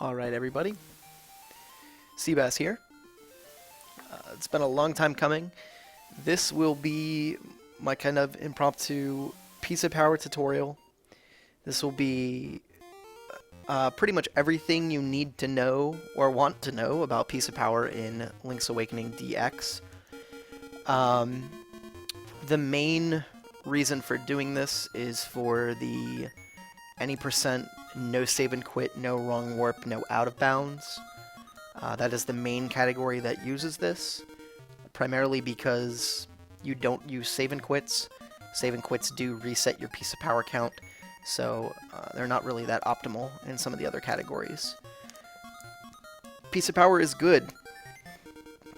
Alright everybody, Seabass here. It's been a long time coming. This will be my kind of impromptu piece of power tutorial. This will be pretty much everything you need to know or want to know about piece of power in Link's Awakening DX. The main reason for doing this is for the any percent no save and quit, no wrong warp, no out of bounds. That is the main category that uses this, primarily because you don't use save and quits. Save and quits do reset your piece of power count, so they're not really that optimal in some of the other categories. Piece of power is good.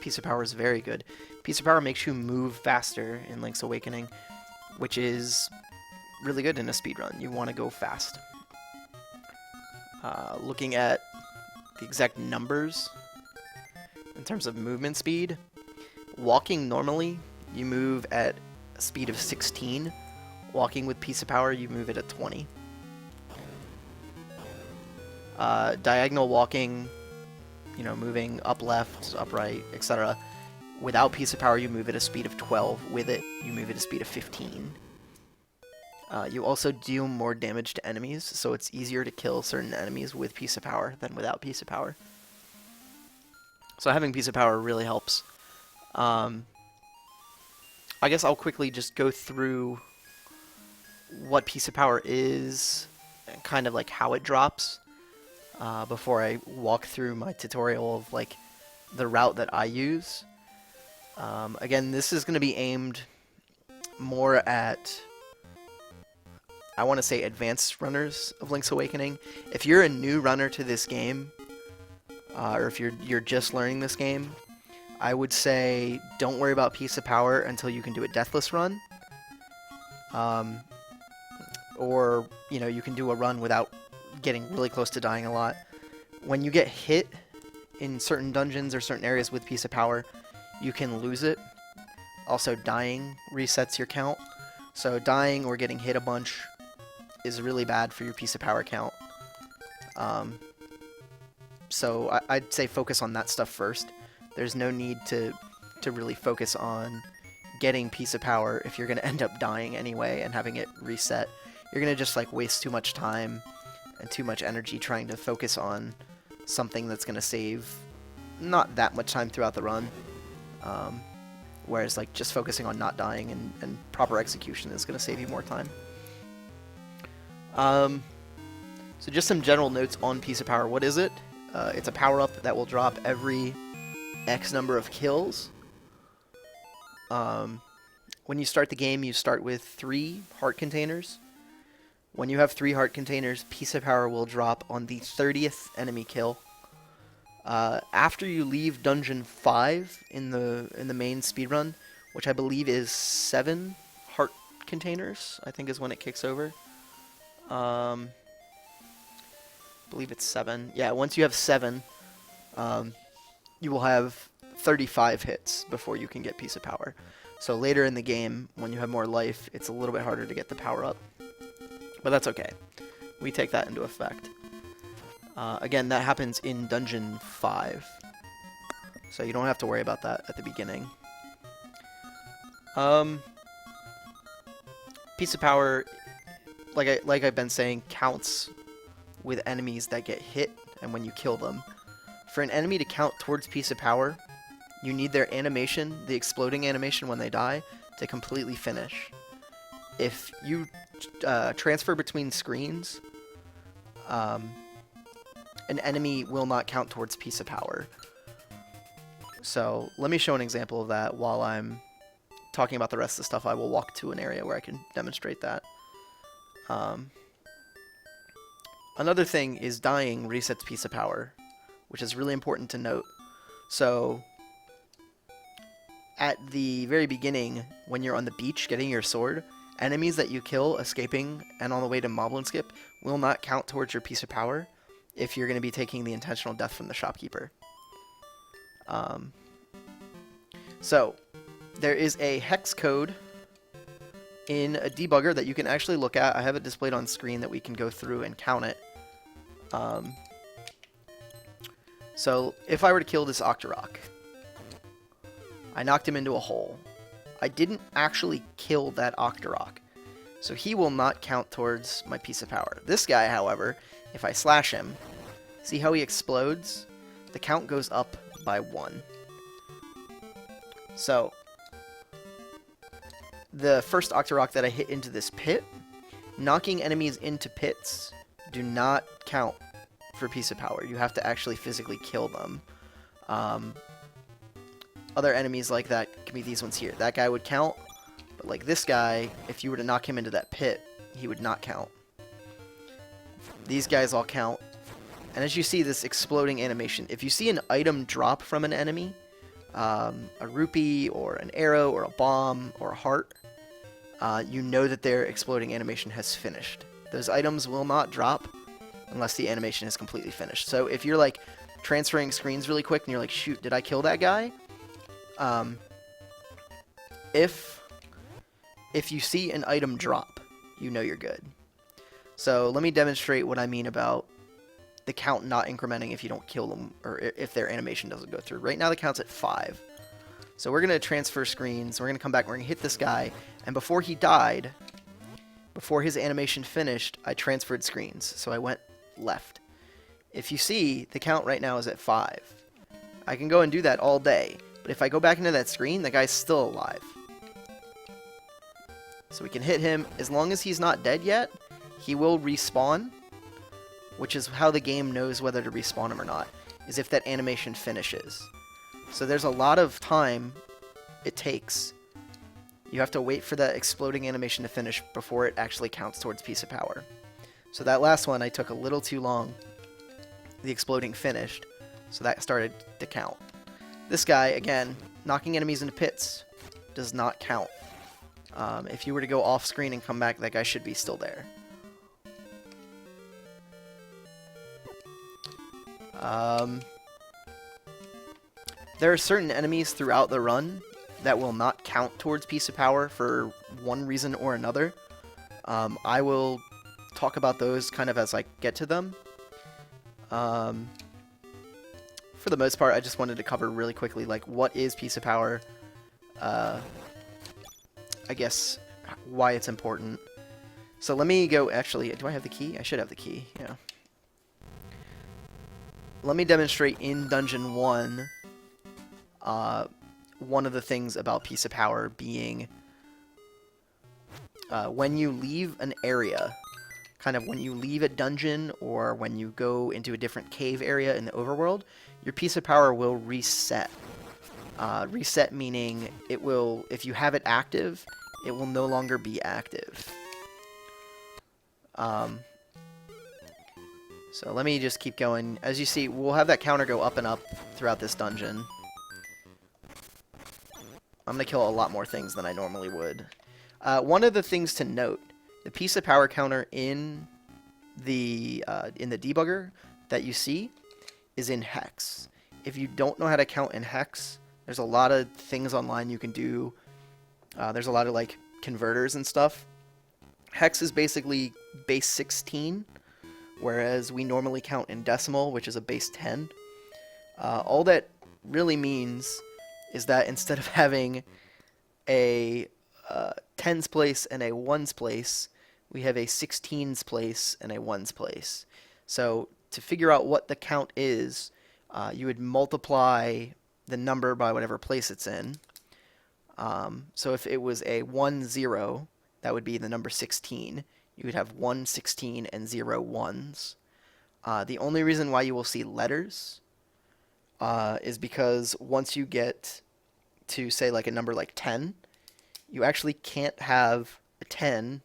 Piece of power is very good. Piece of power makes you move faster in Link's Awakening, which is really good in a speedrun. You want to go fast. Looking at the exact numbers in terms of movement speed, walking normally you move at a speed of 16. Walking with piece of power you move it at 20. Diagonal walking, you know, moving up left, up right, etc. Without piece of power you move at a speed of 12. With it you move at a speed of 15. You also deal more damage to enemies, so it's easier to kill certain enemies with piece of power than without piece of power. So having piece of power really helps. I guess I'll quickly just go through what piece of power is and kind of like how it drops before I walk through my tutorial of like the route that I use. Again, this is going to be aimed more at, I want to say, advanced runners of Link's Awakening. If you're a new runner to this game, or if you're just learning this game, I would say don't worry about piece of power until you can do a deathless run. Or, you know, you can do a run without getting really close to dying a lot. When you get hit in certain dungeons or certain areas with piece of power, you can lose it. Also, dying resets your count. So dying or getting hit a bunch is really bad for your piece of power count. So I'd say focus on that stuff first. There's no need to really focus on getting piece of power if you're going to end up dying anyway and having it reset. You're going to just like waste too much time and too much energy trying to focus on something that's going to save not that much time throughout the run. Whereas like just focusing on not dying and proper execution is going to save you more time. So just some general notes on piece of power. What is it? It's a power-up that will drop every X number of kills. When you start the game, you start with 3 heart containers. When you have 3 heart containers, piece of power will drop on the 30th enemy kill. After you leave Dungeon 5 in the main speedrun, which I believe is 7 heart containers, I think is when it kicks over. I believe it's 7. Yeah, once you have 7, you will have 35 hits before you can get piece of power. So later in the game, when you have more life, it's a little bit harder to get the power up. But that's okay. We take that into effect. Again, that happens in Dungeon 5. So you don't have to worry about that at the beginning. Piece of power, like I've been saying, counts with enemies that get hit and when you kill them. For an enemy to count towards piece of power, you need their animation, the exploding animation when they die, to completely finish. If you transfer between screens, an enemy will not count towards piece of power. So let me show an example of that while I'm talking about the rest of the stuff. I will walk to an area where I can demonstrate that. Another thing is dying resets piece of power, which is really important to note. So at the very beginning, when you're on the beach getting your sword, enemies that you kill escaping and on the way to Moblin Skip will not count towards your piece of power if you're going to be taking the intentional death from the shopkeeper. So there is a hex code in a debugger that you can actually look at. I have it displayed on screen that we can go through and count it. So if I were to kill this Octorok, I knocked him into a hole. I didn't actually kill that Octorok, so he will not count towards my piece of power. This guy, however, if I slash him, see how he explodes? The count goes up by 1. So, the first Octorok that I hit into this pit, knocking enemies into pits do not count for piece of power. You have to actually physically kill them. Other enemies like that can be these ones here. That guy would count, but like this guy, if you were to knock him into that pit, he would not count. These guys all count. And as you see this exploding animation, if you see an item drop from an enemy, a rupee or an arrow or a bomb or a heart, you know that their exploding animation has finished. Those items will not drop unless the animation is completely finished. So if you're like transferring screens really quick and you're like, shoot, did I kill that guy? If you see an item drop, you know you're good. So let me demonstrate what I mean about the count not incrementing if you don't kill them, or if their animation doesn't go through. Right now the count's at 5. So we're going to transfer screens, we're going to come back, we're going to hit this guy, and before he died, before his animation finished, I transferred screens. So I went left. If you see, the count right now is at 5. I can go and do that all day, but if I go back into that screen, the guy's still alive. So we can hit him. As long as he's not dead yet, he will respawn, which is how the game knows whether to respawn him or not, is if that animation finishes. So there's a lot of time it takes. You have to wait for that exploding animation to finish before it actually counts towards piece of power. So that last one I took a little too long. The exploding finished, so that started to count. This guy, again, knocking enemies into pits does not count. If you were to go off screen and come back, that guy should be still there. There are certain enemies throughout the run that will not count towards piece of power for one reason or another. I will talk about those kind of as I get to them. For the most part, I just wanted to cover really quickly, like, what is piece of power, I guess, why it's important. So let me go, actually, do I have the key? I should have the key, yeah. Let me demonstrate in Dungeon 1, one of the things about piece of power being, when you leave an area, kind of when you leave a dungeon or when you go into a different cave area in the overworld, your piece of power will reset. Reset meaning it will, if you have it active, it will no longer be active. So let me just keep going. As you see, we'll have that counter go up and up throughout this dungeon. I'm going to kill a lot more things than I normally would. One of the things to note, the piece of power counter in the debugger that you see is in hex. If you don't know how to count in hex, there's a lot of things online you can do. There's a lot of like converters and stuff. Hex is basically base 16, whereas we normally count in decimal, which is a base 10. All that really means is that instead of having a tens place and a ones place, we have a 16s place and a ones place. So to figure out what the count is, you would multiply the number by whatever place it's in. So if it was a 1, 0, that would be the number 16. You would have 1, 16, and 0, 1s. The only reason why you will see letters is because once you get to, say, like a number like 10, you actually can't have a 10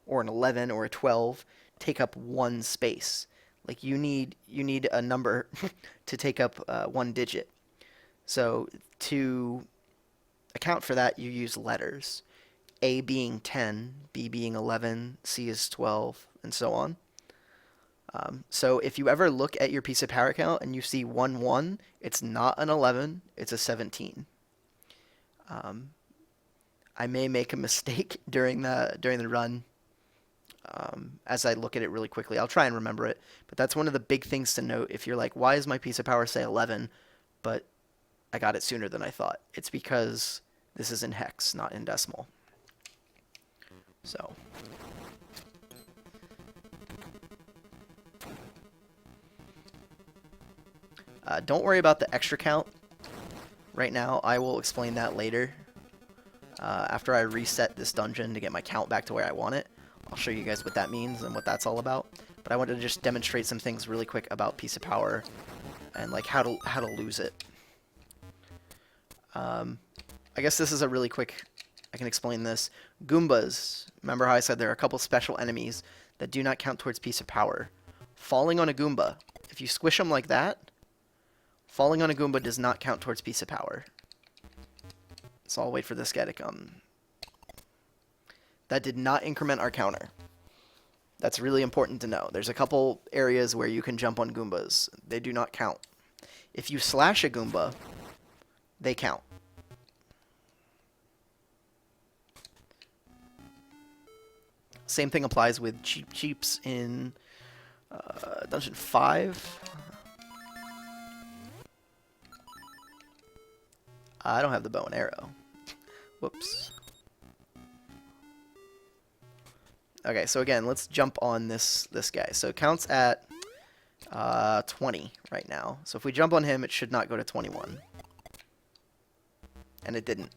or an 11 or a 12 take up one space. Like you need a number to take up one digit. So to account for that, you use letters. A being 10, B being 11, C is 12, and so on. So if you ever look at your piece of power count and you see 1, 1, it's not an 11, it's a 17. I may make a mistake during the run. as I look at it really quickly. I'll try and remember it, but that's one of the big things to note. If you're like, why is my piece of power say 11, but I got it sooner than I thought? It's because this is in hex, not in decimal. So. Don't worry about the extra count right now. I will explain that later. After I reset this dungeon to get my count back to where I want it, I'll show you guys what that means and what that's all about. But I wanted to just demonstrate some things really quick about piece of power and like how to lose it. I guess this is a really quick. I can explain this. Goombas. Remember how I said there are a couple special enemies that do not count towards piece of power. Falling on a Goomba. If you squish them like that, falling on a Goomba does not count towards piece of power. So I'll wait for this guy to come. That did not increment our counter. That's really important to know. There's a couple areas where you can jump on Goombas. They do not count. If you slash a Goomba, they count. Same thing applies with Cheeps in Dungeon 5. I don't have the bow and arrow. Whoops. Okay, so again, let's jump on this guy. So it counts at 20 right now. So if we jump on him, it should not go to 21. And it didn't.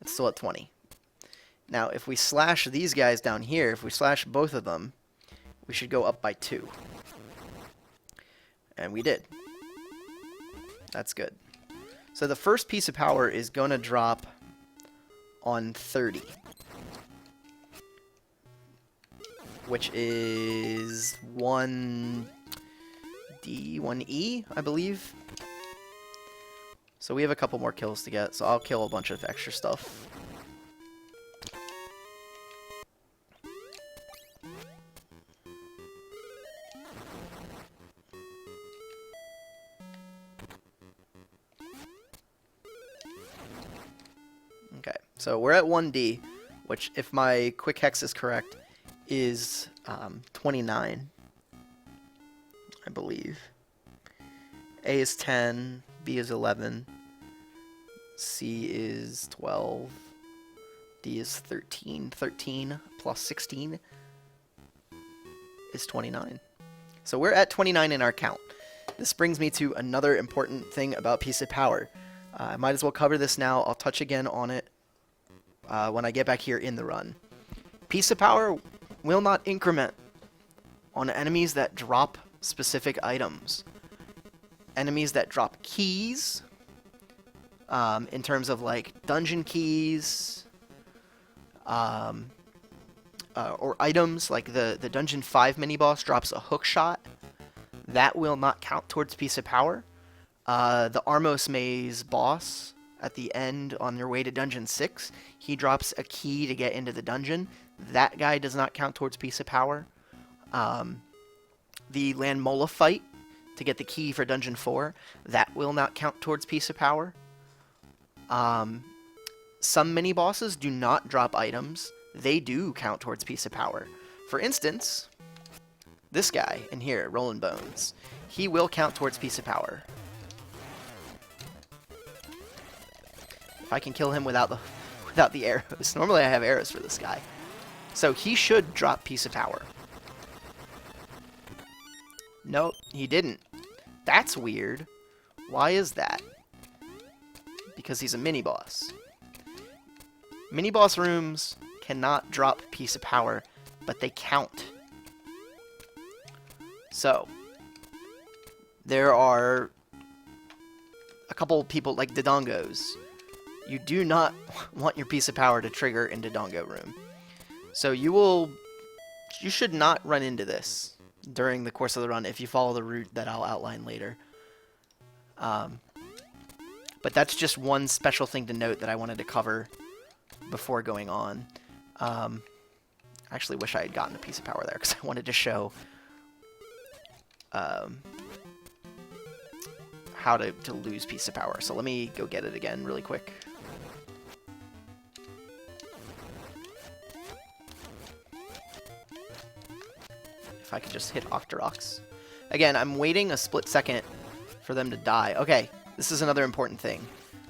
It's still at 20. Now, if we slash these guys down here, if we slash both of them, we should go up by 2. And we did. That's good. So the first piece of power is going to drop on 30. Which is 1D, 1E, I believe. So we have a couple more kills to get, so I'll kill a bunch of extra stuff. Okay, so we're at 1D, which, if my quick hex is correct, is 29, I believe. A is 10, B is 11, C is 12, D is 13. 13 plus 16 is 29. So we're at 29 in our count. This brings me to another important thing about piece of power. I might as well cover this now. I'll touch again on it when I get back here in the run. Piece of power will not increment on enemies that drop specific items. Enemies that drop keys, in terms of like dungeon keys, or items like the Dungeon 5 mini-boss drops a hook shot. That will not count towards piece of power. The Armos Maze boss at the end on your way to Dungeon 6, he drops a key to get into the dungeon. That guy does not count towards piece of power. The Landmola fight to get the key for Dungeon 4, that will not count towards piece of power. Some mini-bosses do not drop items. They do count towards piece of power. For instance, this guy in here, Rollin' Bones, he will count towards piece of power. If I can kill him without the arrows. Normally I have arrows for this guy. So he should drop piece of power. Nope, he didn't. That's weird. Why is that? Because he's a mini-boss. Mini-boss rooms cannot drop piece of power, but they count. So, there are a couple people like Dodongos. You do not want your piece of power to trigger in Dodongo room. So you should not run into this during the course of the run if you follow the route that I'll outline later. But that's just one special thing to note that I wanted to cover before going on. I actually wish I had gotten a piece of power there because I wanted to show how to lose piece of power. So let me go get it again really quick. If I could just hit Octoroks. Again, I'm waiting a split second for them to die. Okay, this is another important thing.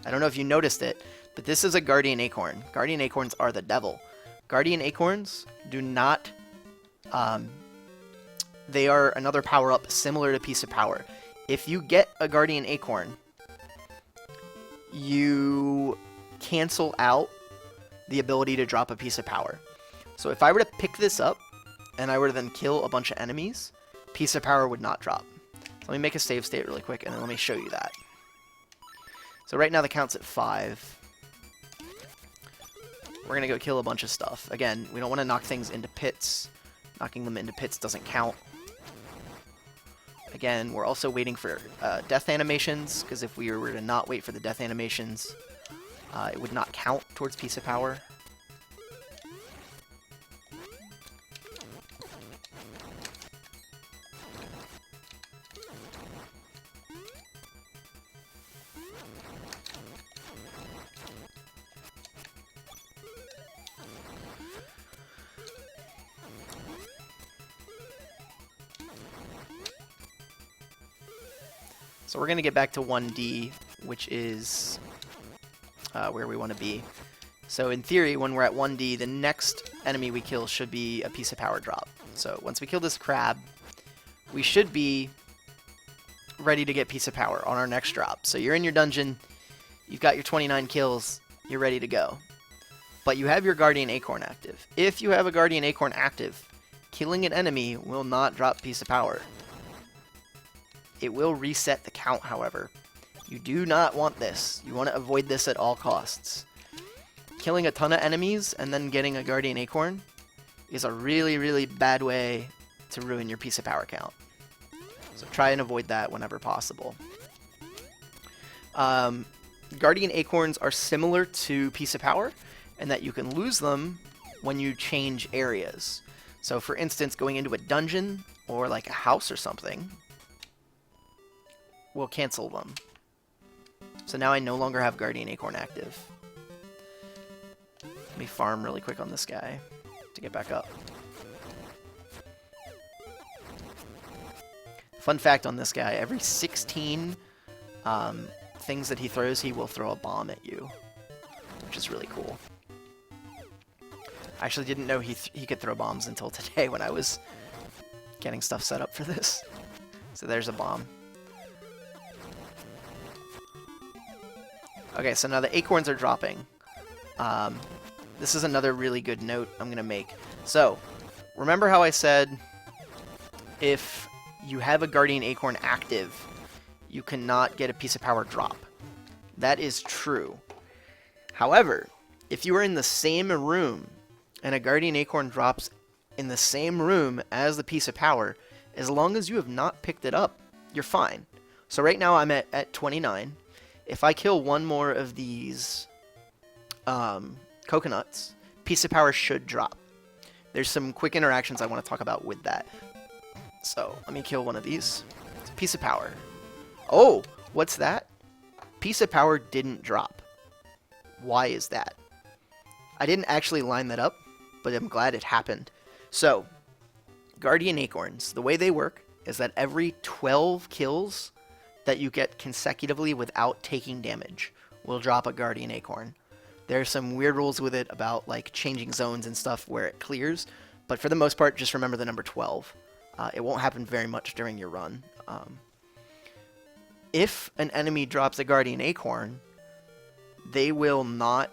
I don't know if you noticed it, but this is a Guardian Acorn. Guardian Acorns are the devil. Guardian Acorns do not... they are another power-up similar to Piece of Power. If you get a Guardian Acorn, you cancel out the ability to drop a Piece of Power. So if I were to pick this up, and I were to then kill a bunch of enemies, Piece of Power would not drop. So let me make a save state really quick, and then let me show you that. So right now the count's at 5. We're going to go kill a bunch of stuff. Again, we don't want to knock things into pits. Knocking them into pits doesn't count. Again, we're also waiting for death animations, because if we were to not wait for the death animations, it would not count towards Piece of Power. So we're going to get back to 1D, which is where we want to be. So in theory, when we're at 1D, the next enemy we kill should be a Piece of Power drop. So once we kill this crab, we should be ready to get Piece of Power on our next drop. So you're in your dungeon, you've got your 29 kills, you're ready to go. But you have your Guardian Acorn active. If you have a Guardian Acorn active, killing an enemy will not drop Piece of Power. It will reset the count, however. You do not want this. You want to avoid this at all costs. Killing a ton of enemies and then getting a Guardian Acorn is a really, really bad way to ruin your Piece of Power count. So try and avoid that whenever possible. Guardian Acorns are similar to Piece of Power in that you can lose them when you change areas. So for instance, going into a dungeon or like a house or something, will cancel them. So now I no longer have Guardian Acorn active. Let me farm really quick on this guy to get back up. Fun fact on this guy, every 16 things that he throws, he will throw a bomb at you, which is really cool. I actually didn't know he could throw bombs until today when I was getting stuff set up for this. So there's a bomb. Okay, so now the acorns are dropping. This is another really good note I'm going to make. So, remember how I said if you have a Guardian Acorn active, you cannot get a Piece of Power drop. That is true. However, if you are in the same room and a Guardian Acorn drops in the same room as the Piece of Power, as long as you have not picked it up, you're fine. So right now I'm at 29. If I kill one more of these coconuts, Piece of Power should drop. There's some quick interactions I want to talk about with that. So, let me kill one of these. It's a Piece of Power. Oh, what's that? Piece of Power didn't drop. Why is that? I didn't actually line that up, but I'm glad it happened. So, Guardian Acorns, the way they work is that every 12 kills that you get consecutively without taking damage will drop a Guardian Acorn. There are some weird rules with it about like changing zones and stuff where it clears, but for the most part, just remember the number 12. It won't happen very much during your run. If an enemy drops a Guardian Acorn, they will not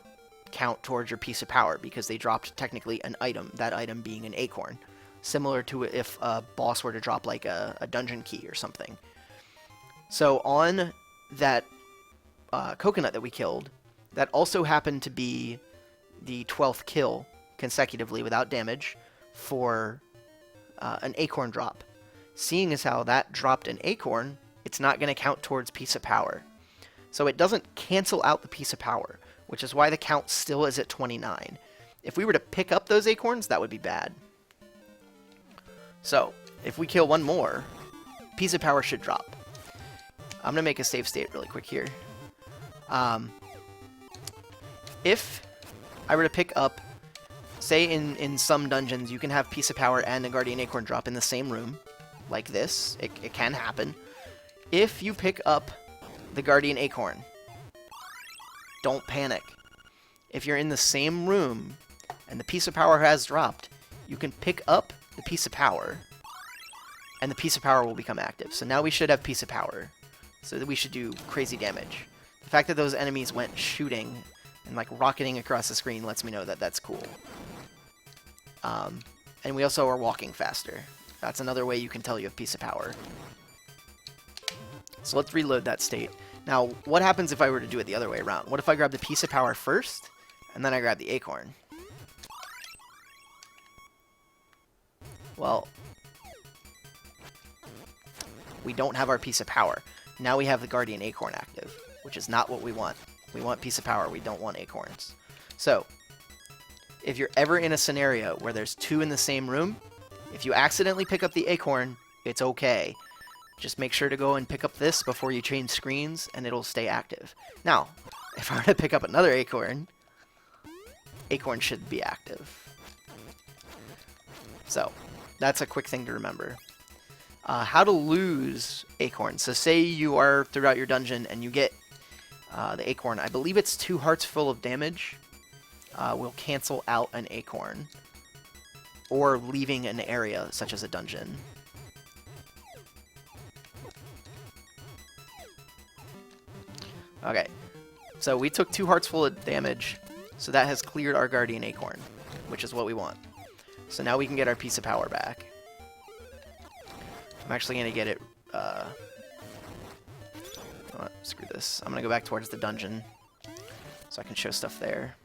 count towards your Piece of Power because they dropped technically an item, that item being an acorn. Similar to if a boss were to drop like a dungeon key or something. So on that coconut that we killed, that also happened to be the 12th kill consecutively without damage for an acorn drop. Seeing as how that dropped an acorn, it's not going to count towards Piece of Power. So it doesn't cancel out the Piece of Power, which is why the count still is at 29. If we were to pick up those acorns, that would be bad. So, if we kill one more, Piece of Power should drop. I'm going to make a save state really quick here. If I were to pick up say in some dungeons you can have Piece of Power and a Guardian Acorn drop in the same room, like this. It can happen. If you pick up the Guardian Acorn, don't panic. If you're in the same room and the Piece of Power has dropped, you can pick up the Piece of Power, and the Piece of Power will become active. So now we should have Piece of Power, so that we should do crazy damage. The fact that those enemies went shooting and like rocketing across the screen lets me know that that's cool. And we also are walking faster. That's another way you can tell you have Piece of Power. So let's reload that state. Now, what happens if I were to do it the other way around? What if I grab the Piece of Power first, and then I grab the Acorn? Well, we don't have our Piece of Power. Now we have the Guardian Acorn active, which is not what we want. We want Piece of Power, we don't want Acorns. So, if you're ever in a scenario where there's two in the same room, if you accidentally pick up the Acorn, it's okay. Just make sure to go and pick up this before you change screens, and it'll stay active. Now, if I were to pick up another Acorn, Acorn should be active. So, that's a quick thing to remember. How to lose Acorn. So say you are throughout your dungeon and you get the Acorn. I believe it's 2 hearts full of damage will cancel out an Acorn, or leaving an area such as a dungeon. Okay, so we took 2 hearts full of damage, so that has cleared our Guardian Acorn, which is what we want. So now we can get our Piece of Power back. I'm actually going to get it, oh, screw this. I'm going to go back towards the dungeon so I can show stuff there.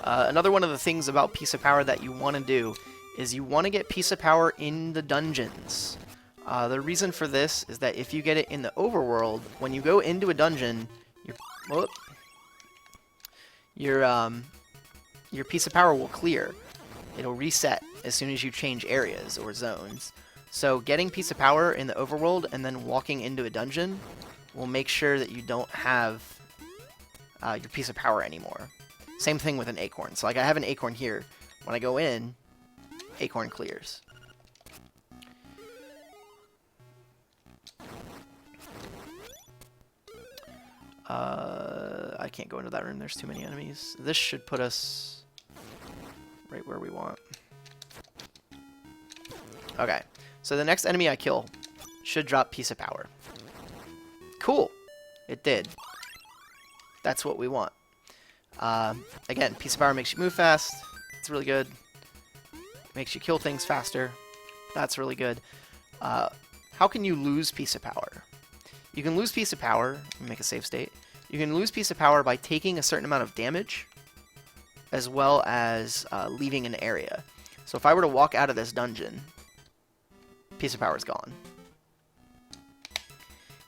Another one of the things about Piece of Power that you want to do is you want to get Piece of Power in the dungeons. The reason for this is that if you get it in the overworld, when you go into a dungeon, your Piece of Power will clear. It'll reset as soon as you change areas or zones. So getting Piece of Power in the overworld and then walking into a dungeon will make sure that you don't have your Piece of Power anymore. Same thing with an Acorn. So like I have an Acorn here. When I go in, Acorn clears. I can't go into that room. There's too many enemies. This should put us right where we want. Okay. So the next enemy I kill should drop Piece of Power. Cool. It did. That's what we want. Again, Piece of Power makes you move fast. It's really good. Makes you kill things faster. That's really good. How can you lose Piece of Power? You can lose Piece of Power. Let me make a save state. You can lose Piece of Power by taking a certain amount of damage, as well as leaving an area. So if I were to walk out of this dungeon, Piece of Power is gone.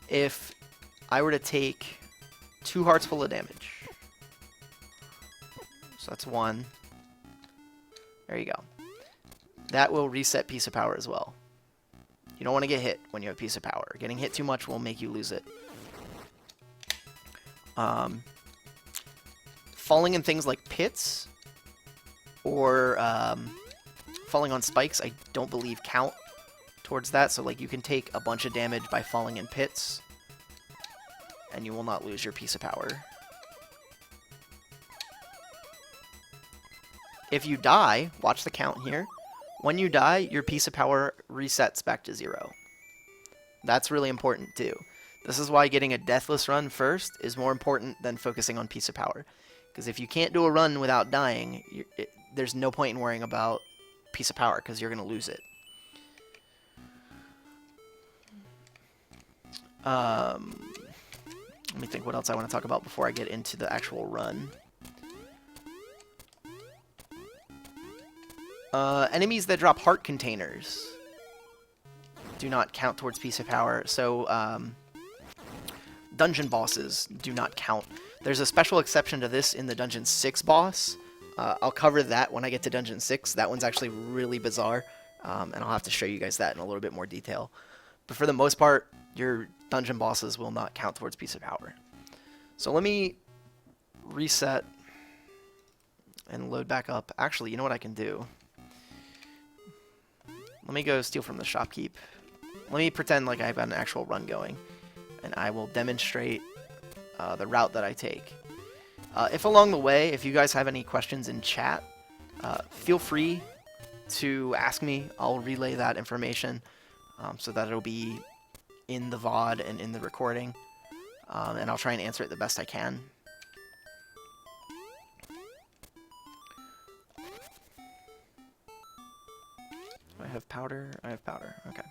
If I were to take 2 hearts full of damage, so that's 1. There you go. That will reset Piece of Power as well. You don't want to get hit when you have Piece of Power. Getting hit too much will make you lose it. Falling in things like pits or falling on spikes, I don't believe count towards that. So like you can take a bunch of damage by falling in pits, and you will not lose your Piece of Power. If you die, watch the count here. When you die, your Piece of Power resets back to 0. That's really important too. This is why getting a deathless run first is more important than focusing on Piece of Power. Because if you can't do a run without dying, there's no point in worrying about Piece of Power, because you're going to lose it. Let me think what else I want to talk about before I get into the actual run. Enemies that drop heart containers do not count towards Piece of Power. So dungeon bosses do not count. There's a special exception to this in the Dungeon 6 boss. I'll cover that when I get to Dungeon 6. That one's actually really bizarre, and I'll have to show you guys that in a little bit more detail. But for the most part, your dungeon bosses will not count towards piece of power. So let me reset and load back up. Actually, you know what I can do? Let me go steal from the shopkeep. Let me pretend like I've got an actual run going, and I will demonstrate the route that I take. If along the way, if you guys have any questions in chat, feel free to ask me. I'll relay that information so that it'll be in the VOD and in the recording, and I'll try and answer it the best I can. Do I have powder? I have powder. Okay.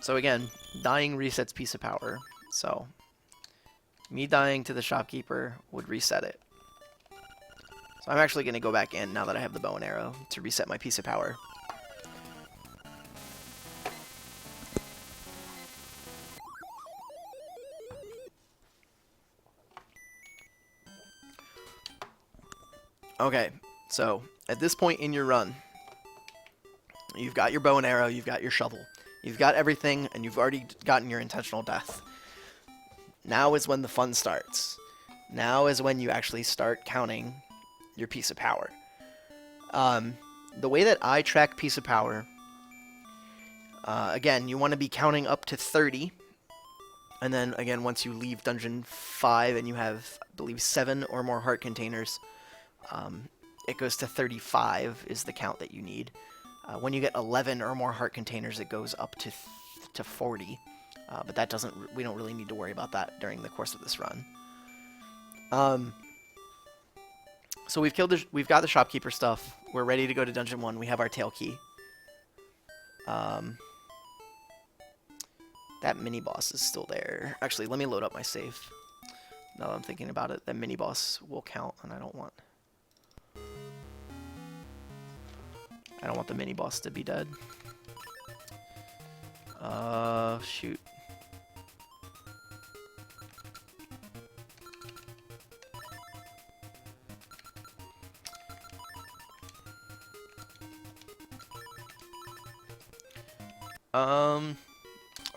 So again, dying resets piece of power. So me dying to the shopkeeper would reset it. So I'm actually going to go back in now that I have the bow and arrow to reset my piece of power. Okay, so at this point in your run, you've got your bow and arrow, you've got your shovel. You've got everything, and you've already gotten your intentional death. Now is when the fun starts. Now is when you actually start counting your piece of power. The way that I track piece of power, again, you want to be counting up to 30. And then, again, once you leave Dungeon 5 and you have, I believe, 7 or more heart containers, it goes to 35 is the count that you need. When you get 11 or more heart containers, it goes up to 40. But that doesn't. We don't really need to worry about that during the course of this run. So we've got the shopkeeper stuff. We're ready to go to Dungeon 1. We have our tail key. That mini boss is still there. Actually, let me load up my save. Now that I'm thinking about it, that mini boss will count, and I don't want the mini boss to be dead. Shoot.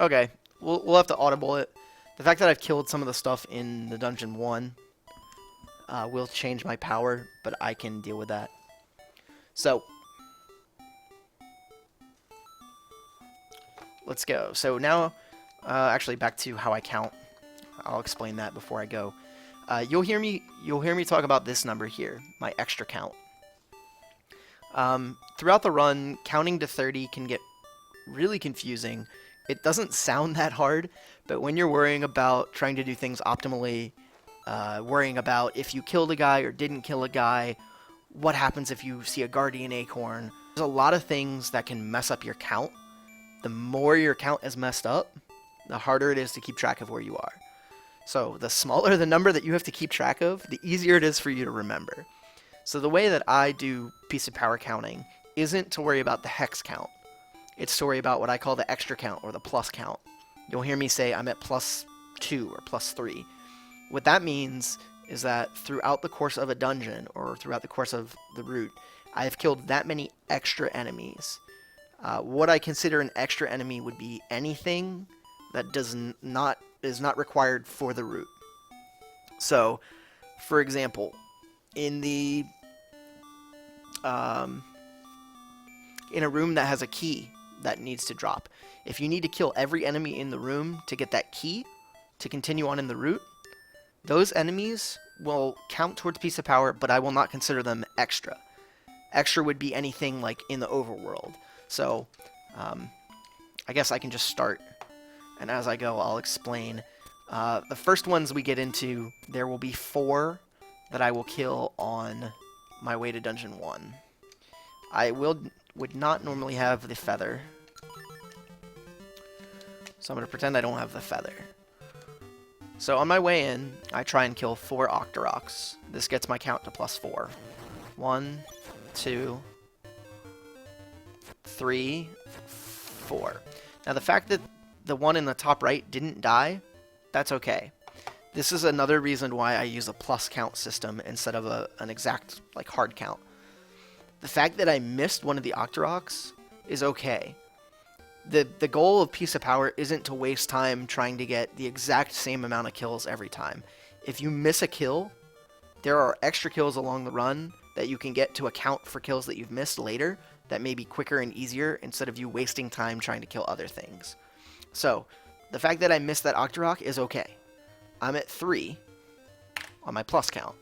Okay. We'll have to audible it. The fact that I've killed some of the stuff in the Dungeon 1 will change my power, but I can deal with that. So let's go. So now, actually, back to how I count. I'll explain that before I go. You'll hear me talk about this number here, my extra count. Throughout the run, counting to 30 can get really confusing. It doesn't sound that hard, but when you're worrying about trying to do things optimally, worrying about if you killed a guy or didn't kill a guy, what happens if you see a guardian acorn, there's a lot of things that can mess up your count. The more your count is messed up, the harder it is to keep track of where you are. So the smaller the number that you have to keep track of, the easier it is for you to remember. So the way that I do piece of power counting isn't to worry about the hex count. It's to worry about what I call the extra count or the plus count. You'll hear me say I'm at +2 or +3. What that means is that throughout the course of a dungeon or throughout the course of the route, I have killed that many extra enemies. What I consider an extra enemy would be anything that is not required for the route. So, for example, in a room that has a key that needs to drop, if you need to kill every enemy in the room to get that key to continue on in the route, those enemies will count towards piece of power, but I will not consider them extra. Extra would be anything like in the overworld. So, I guess I can just start, and as I go, I'll explain. The first ones we get into, there will be 4 that I will kill on my way to Dungeon 1. I would not normally have the feather, so I'm going to pretend I don't have the feather. So on my way in, I try and kill 4 Octoroks. This gets my count to +4. 1, 2, 3, 4. Now the fact that the one in the top right didn't die, that's okay. This is another reason why I use a plus count system instead of an exact like hard count. The fact that I missed one of the Octoroks is okay. The goal of Piece of Power isn't to waste time trying to get the exact same amount of kills every time. If you miss a kill, there are extra kills along the run that you can get to account for kills that you've missed later that may be quicker and easier instead of you wasting time trying to kill other things. So, the fact that I missed that Octorok is okay. I'm at 3 on my plus count.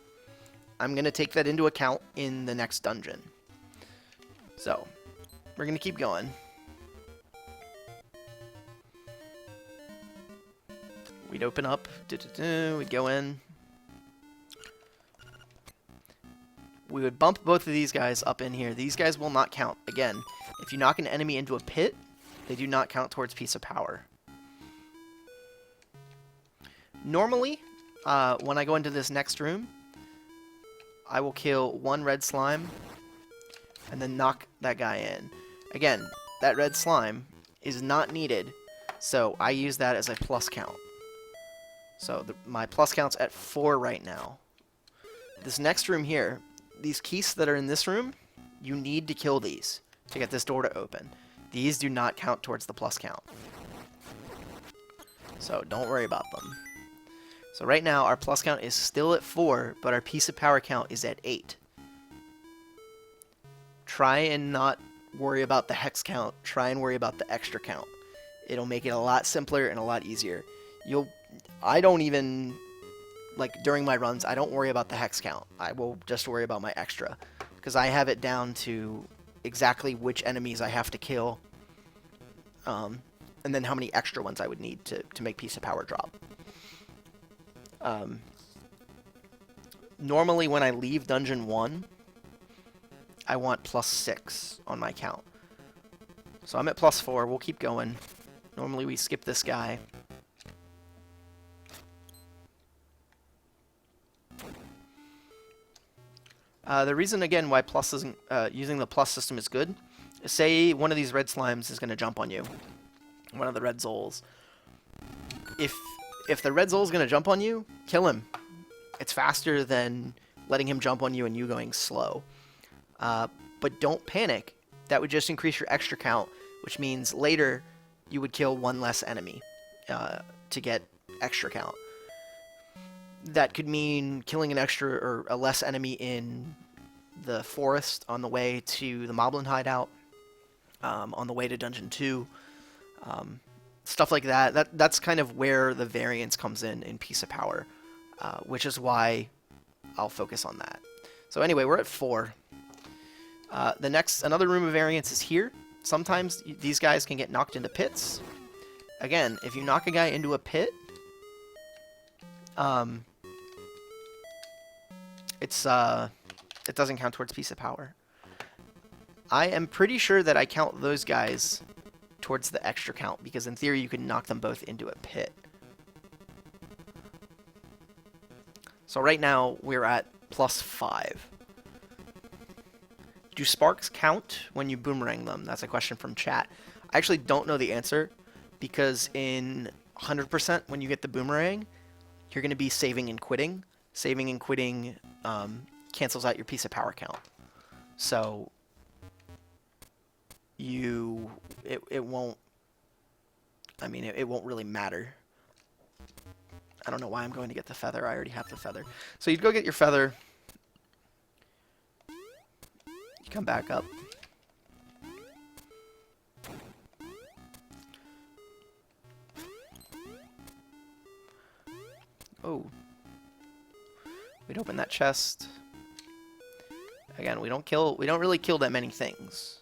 I'm going to take that into account in the next dungeon. So, we're going to keep going. We'd open up, we'd go in. We would bump both of these guys up in here. These guys will not count. Again, if you knock an enemy into a pit, they do not count towards Piece of Power. Normally, when I go into this next room, I will kill one red slime and then knock that guy in. Again, that red slime is not needed, so I use that as a plus count. So my plus count's at 4 right now. This next room here, these keys that are in this room, you need to kill these to get this door to open. These do not count towards the plus count. So don't worry about them. So right now our plus count is still at 4, but our Piece of Power count is at 8. Try and not worry about the hex count. Try and worry about the extra count. It'll make it a lot simpler and a lot easier. I don't even, like, during my runs, I don't worry about the hex count. I will just worry about my extra, because I have it down to exactly which enemies I have to kill, and then how many extra ones I would need to make Piece of Power drop. Normally, when I leave Dungeon 1, I want +6 on my count. So I'm at +4. We'll keep going. Normally, we skip this guy. The reason, again, why plus isn't, using the plus system is good is, say one of these red slimes is going to jump on you. One of the red Zols. If the red Zol is going to jump on you, kill him. It's faster than letting him jump on you and you going slow. But don't panic. That would just increase your extra count, which means later you would kill one less enemy to get extra count. That could mean killing an extra or a less enemy in the forest on the way to the Moblin hideout, on the way to Dungeon 2, stuff like that. That's kind of where the variance comes in Piece of Power, which is why I'll focus on that. So anyway, we're at 4. Another room of variance is here. Sometimes these guys can get knocked into pits. Again, if you knock a guy into a pit, it doesn't count towards Piece of Power. I am pretty sure that I count those guys towards the extra count, because in theory you can knock them both into a pit. So right now we're at +5. Do sparks count when you boomerang them? That's a question from chat. I actually don't know the answer, because in 100% when you get the boomerang, you're going to be saving and quitting. Saving and quitting cancels out your Piece of Power count. So it won't, I mean, it won't really matter. I don't know why I'm going to get the feather. I already have the feather. So you'd go get your feather. You come back up. Oh. We'd open that chest. Again, we don't really kill that many things.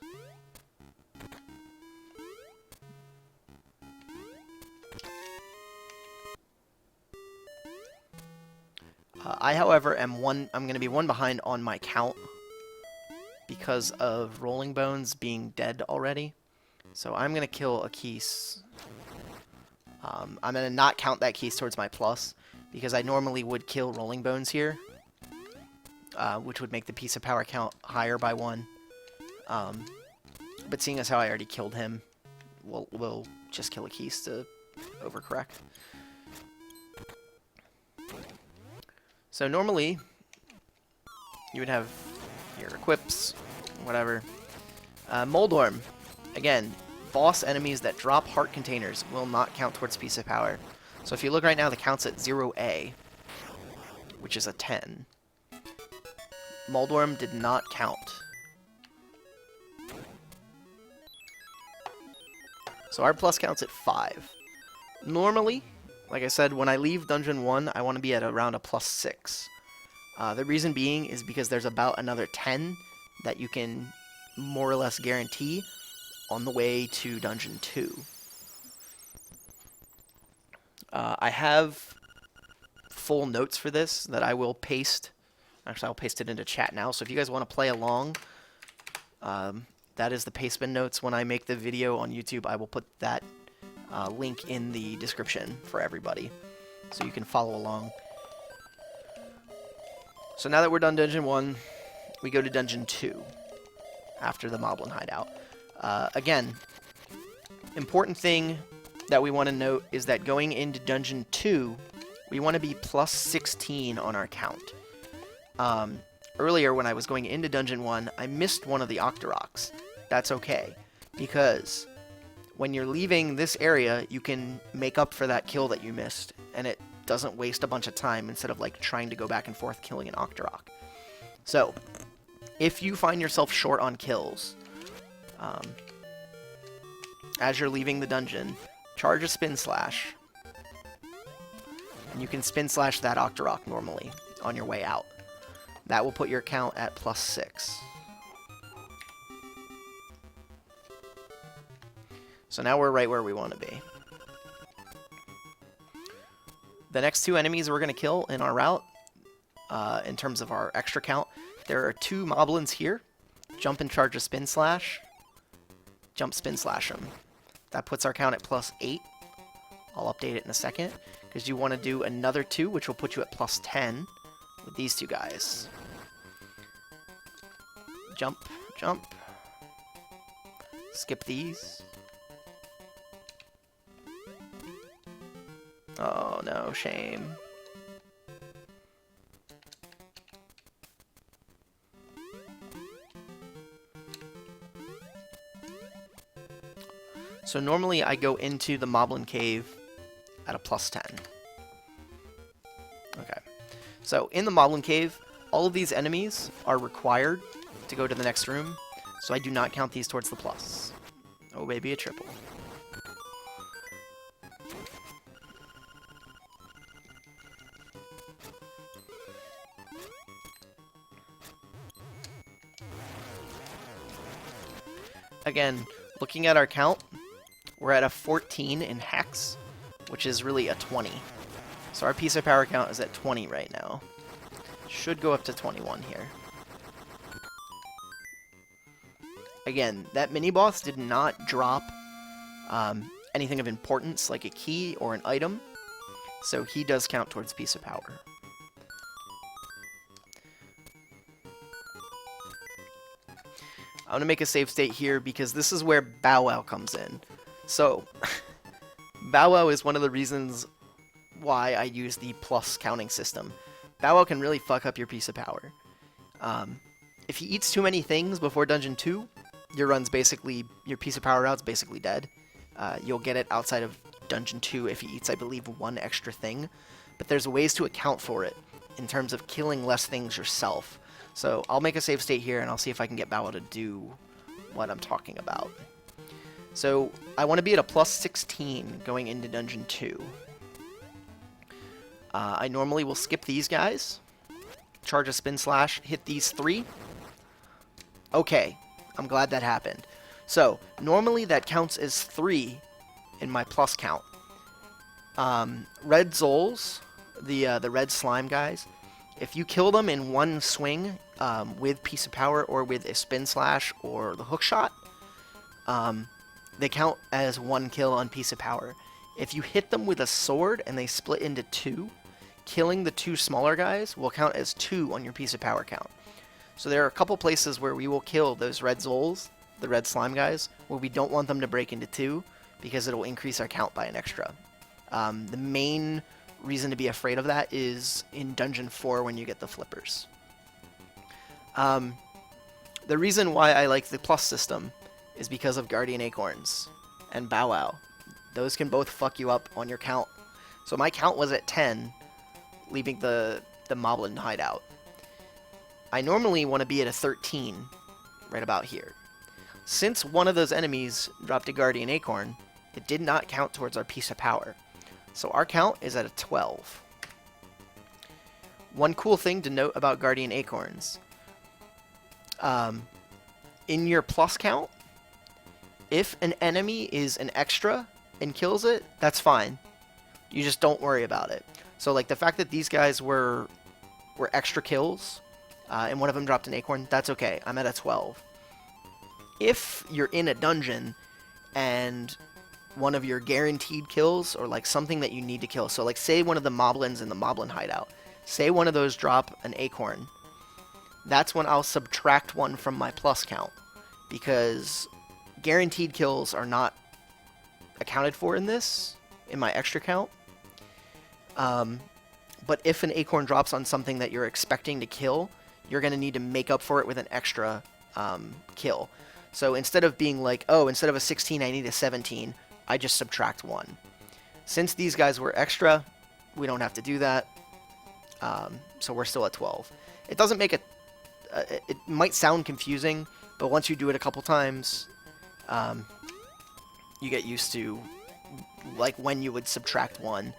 I, however, I'm going to be 1 behind on my count because of Rolling Bones being dead already. So I'm going to kill a Keese. I'm going to not count that Keese towards my plus, because I normally would kill Rolling Bones here, which would make the Piece of Power count higher by 1. But seeing as how I already killed him, we'll just kill a Keys to overcorrect. So normally, you would have your equips, whatever. Moldorm, again, boss enemies that drop heart containers will not count towards Piece of Power. So if you look right now, the count's at 0A, which is a 10. Moldorm did not count. So our plus count's at 5. Normally, like I said, when I leave Dungeon 1, I want to be at around a plus 6. The reason being is because there's about another 10 that you can more or less guarantee on the way to Dungeon 2. I have full notes for this that I will paste. Actually, I'll paste it into chat now. So if you guys want to play along, that is the pastebin notes. When I make the video on YouTube, I will put that link in the description for everybody, so you can follow along. So now that we're done Dungeon 1, we go to Dungeon 2 after the Moblin Hideout. Again, important thing that we want to note is that going into Dungeon 2, we want to be plus 16 on our count. Earlier, when I was going into Dungeon 1, I missed one of the Octoroks. That's okay, because when you're leaving this area, you can make up for that kill that you missed, and it doesn't waste a bunch of time instead of like trying to go back and forth killing an Octorok. So, if you find yourself short on kills, as you're leaving the dungeon, charge a Spin Slash, and you can Spin Slash that Octorok normally on your way out. That will put your count at plus 6. So now we're right where we want to be. The next two enemies we're going to kill in our route, in terms of our extra count, there are 2 Moblins here. Jump and charge a Spin Slash. Jump, Spin Slash them. That puts our count at plus 8. I'll update it in a second, because you want to do another 2, which will put you at plus 10 with these 2 guys. Jump, jump. Skip these. Oh no, shame. So normally I go into the Moblin Cave at a plus 10. Okay. So in the Moblin Cave, all of these enemies are required to go to the next room, so I do not count these towards the plus. Oh, maybe a triple. Again, looking at our count, we're at a 14 in Hex, which is really a 20. So our piece of power count is at 20 right now. Should go up to 21 here. Again, that mini-boss did not drop anything of importance, like a key or an item, so he does count towards piece of power. I'm going to make a save state here because this is where Bow Wow comes in. So, Bow Wow is one of the reasons why I use the plus counting system. Bow Wow can really fuck up your piece of power. If he eats too many things before Dungeon 2, your piece of power route's basically dead. You'll get it outside of Dungeon 2 if he eats, I believe, 1 extra thing. But there's ways to account for it in terms of killing less things yourself. So I'll make a save state here, and I'll see if I can get Bow Wow to do what I'm talking about. So I want to be at a plus 16 going into Dungeon 2. I normally will skip these guys, charge a Spin Slash, hit these 3. Okay, I'm glad that happened. So normally that counts as 3 in my plus count. Red Zols, the red slime guys, if you kill them in one swing with piece of power or with a Spin Slash or the hook shot, they count as 1 kill on piece of power. If you hit them with a sword and they split into 2, killing the 2 smaller guys will count as 2 on your piece of power count. So there are a couple places where we will kill those red Zols, the red slime guys, where we don't want them to break into 2. because it'll increase our count by an extra. The main reason to be afraid of that is in Dungeon 4 when you get the flippers. The reason why I like the plus system is because of Guardian Acorns and Bow Wow. Those can both fuck you up on your count. So my count was at 10, leaving the Moblin hideout. I normally want to be at a 13, right about here. Since one of those enemies dropped a Guardian Acorn, it did not count towards our piece of power. So our count is at a 12. One cool thing to note about Guardian Acorns. In your plus count, if an enemy is an extra and kills it, that's fine. You just don't worry about it. So like the fact that these guys were extra kills, and one of them dropped an acorn, that's okay. I'm at a 12. If you're in a dungeon and one of your guaranteed kills, or like something that you need to kill, so like say one of the Moblins in the Moblin hideout, say one of those drop an acorn, that's when I'll subtract one from my plus count, because guaranteed kills are not accounted for in this, in my extra count. But if an acorn drops on something that you're expecting to kill, you're going to need to make up for it with an extra kill. So instead of being like, oh, instead of a 16, I need a 17, I just subtract 1. Since these guys were extra, we don't have to do that. So we're still at 12. It doesn't make it might sound confusing, but once you do it a couple times, you get used to like when you would subtract 1.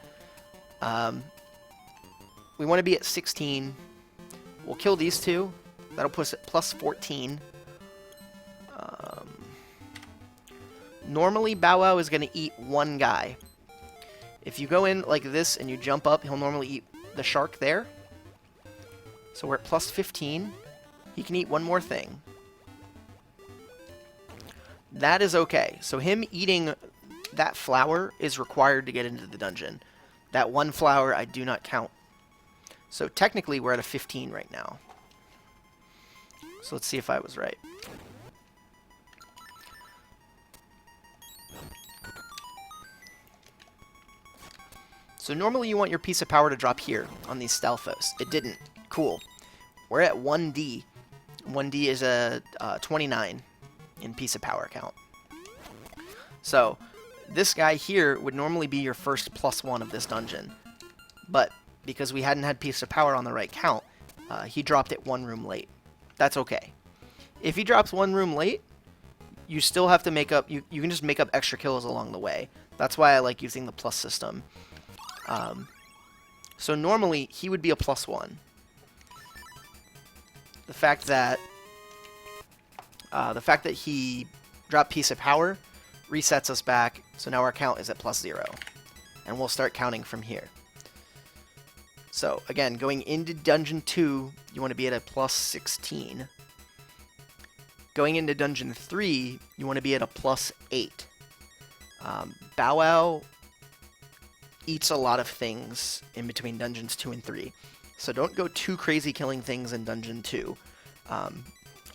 We want to be at 16. We'll kill these two. That'll put us at plus 14. Normally, Bow Wow is going to eat one guy. If you go in like this and you jump up, he'll normally eat the shark there. So we're at plus 15. He can eat one more thing. That is okay. So him eating that flower is required to get into the dungeon. That one flower I do not count. So technically we're at a 15 right now. So let's see if I was right. So normally you want your piece of power to drop here on these Stalfos. It didn't. Cool. We're at 1D. 1D is a 29 in piece of power count. So this guy here would normally be your first +1 of this dungeon. But because we hadn't had piece of power on the right count, he dropped it 1 room late. That's okay. If he drops 1 room late, you still have to make up, you can just make up extra kills along the way. That's why I like using the plus system. So normally he would be a +1. The fact that he dropped piece of power resets us back, so now our count is at +0, and we'll start counting from here. So again, going into Dungeon 2, you want to be at a +16. Going into Dungeon 3, you want to be at a +8. Bow Wow eats a lot of things in between Dungeons 2 and 3, so don't go too crazy killing things in Dungeon 2.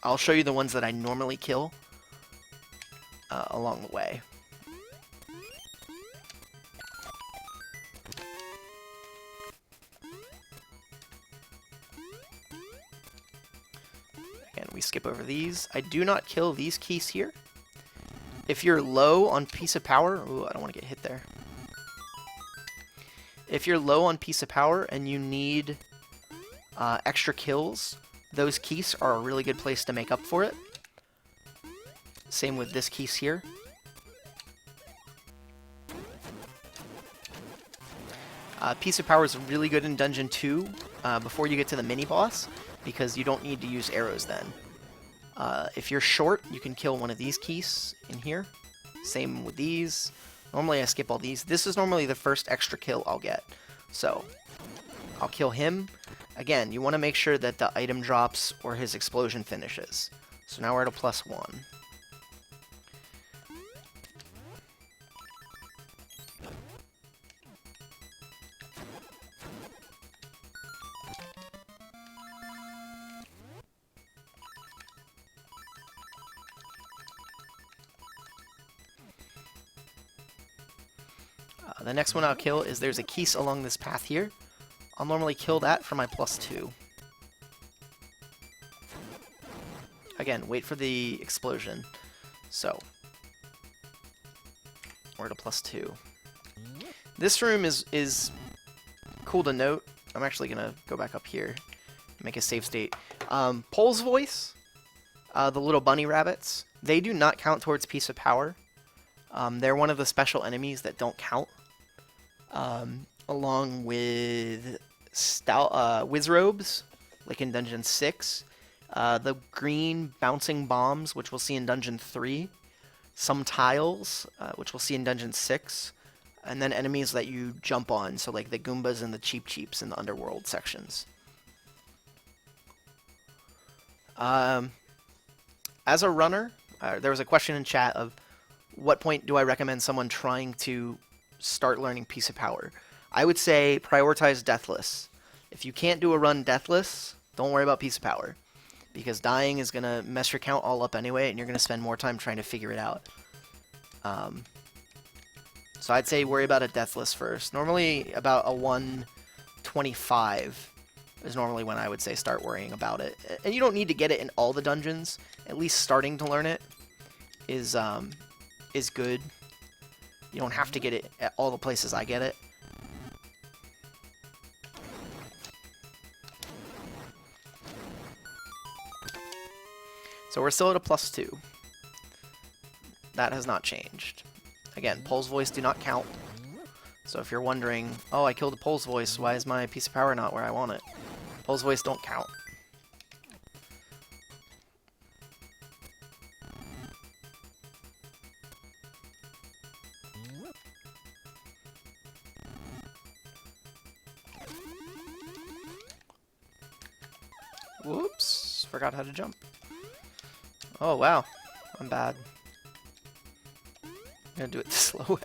I'll show you the ones that I normally kill along the way. And we skip over these. I do not kill these keys here. If you're low on piece of power... Ooh, I don't want to get hit there. If you're low on piece of power and you need extra kills, those keys are a really good place to make up for it. Same with this keys here. Piece of power is really good in Dungeon 2 before you get to the mini-boss, because you don't need to use arrows then. If you're short, you can kill one of these keys in here. Same with these. Normally I skip all these. This is normally the first extra kill I'll get. So, I'll kill him. Again, you want to make sure that the item drops or his explosion finishes. So now we're at a +1. The next one I'll kill is there's a Keese along this path here. I'll normally kill that for my +2. Again, wait for the explosion. So, we're at a +2. This room is cool to note. I'm actually going to go back up here and make a save state. Pole's Voice, the little bunny rabbits, they do not count towards Piece of Power. They're one of the special enemies that don't count. Along with Wizrobes, like in Dungeon 6. The green bouncing bombs, which we'll see in Dungeon 3. Some tiles, which we'll see in Dungeon 6. And then enemies that you jump on, so like the Goombas and the Cheep Cheeps in the Underworld sections. As a runner, there was a question in chat of what point do I recommend someone trying to start learning Piece of Power? I would say prioritize Deathless. If you can't do a run Deathless, don't worry about Piece of Power. Because dying is going to mess your count all up anyway, and you're going to spend more time trying to figure it out. So I'd say worry about a Deathless first. Normally about a 125 is normally when I would say start worrying about it. And you don't need to get it in all the dungeons. At least starting to learn it is good. You don't have to get it at all the places I get it. So we're still at a +2. That has not changed. Again, Pole's Voice do not count. So if you're wondering, oh, I killed a Pole's Voice, why is my Piece of Power not where I want it? Pole's Voice don't count. Whoops, forgot how to jump. Oh, wow, I'm bad. I'm gonna do it the slow way.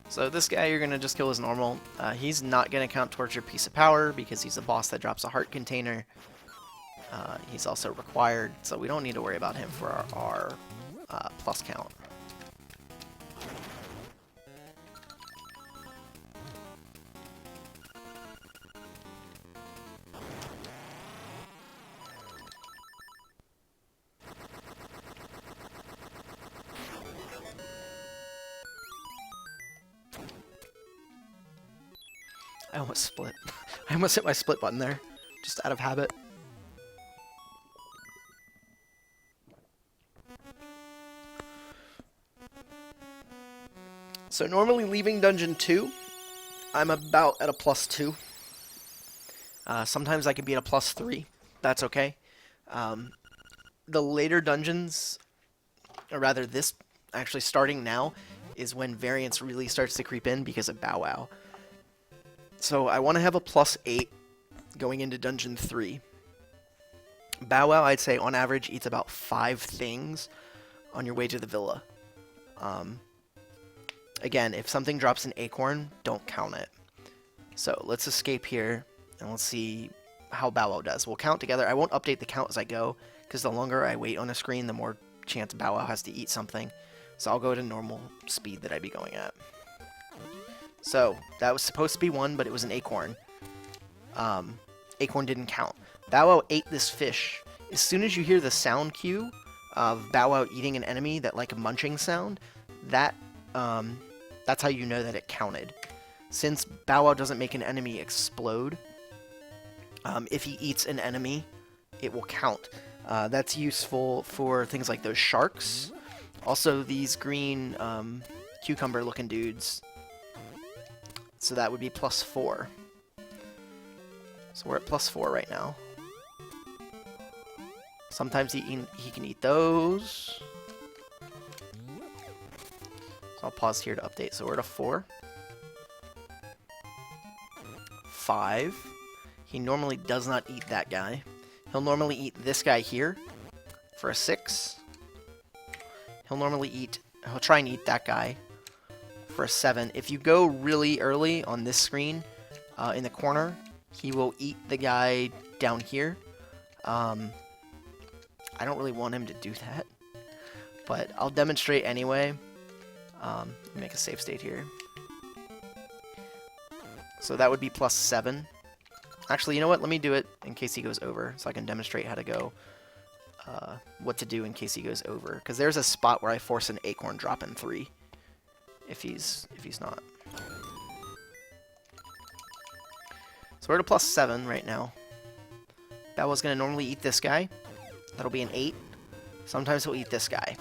So this guy you're gonna just kill as normal. He's not gonna count towards your Piece of Power because he's a boss that drops a heart container. He's also required, so we don't need to worry about him for our plus count. I almost split. I almost hit my split button there, just out of habit. So normally leaving Dungeon 2, I'm about at a +2. Sometimes I can be at a +3. That's okay. The later dungeons, or rather this actually starting now, is when variance really starts to creep in because of Bow Wow. So I want to have a +8 going into Dungeon 3. Bow Wow, I'd say on average eats about 5 things on your way to the villa. Again, if something drops an acorn, don't count it. So let's escape here, and let's see how Bow Wow does. We'll count together. I won't update the count as I go, because the longer I wait on a screen, the more chance Bow Wow has to eat something. So I'll go to normal speed that I'd be going at. So, that was supposed to be 1, but it was an acorn. Acorn didn't count. Bow Wow ate this fish. As soon as you hear the sound cue of Bow Wow eating an enemy, that like a munching sound, that's how you know that it counted. Since Bow Wow doesn't make an enemy explode, if he eats an enemy, it will count. That's useful for things like those sharks. Also, these green cucumber-looking dudes. So that would be +4. So we're at +4 right now. Sometimes he can eat those. So I'll pause here to update. So we're at a 4. 5. He normally does not eat that guy. He'll normally eat this guy here for a 6. He'll try and eat that guy for a 7. If you go really early on this screen, in the corner, he will eat the guy down here. I don't really want him to do that, but I'll demonstrate anyway. Make a save state here. So that would be plus 7. Actually, you know what? Let me do it in case he goes over, so I can demonstrate how to go, what to do in case he goes over. Because there's a spot where I force an acorn drop in 3, if he's not. So we're at a plus 7 right now. That was going to normally eat this guy. That'll be an 8. Sometimes he'll eat this guy.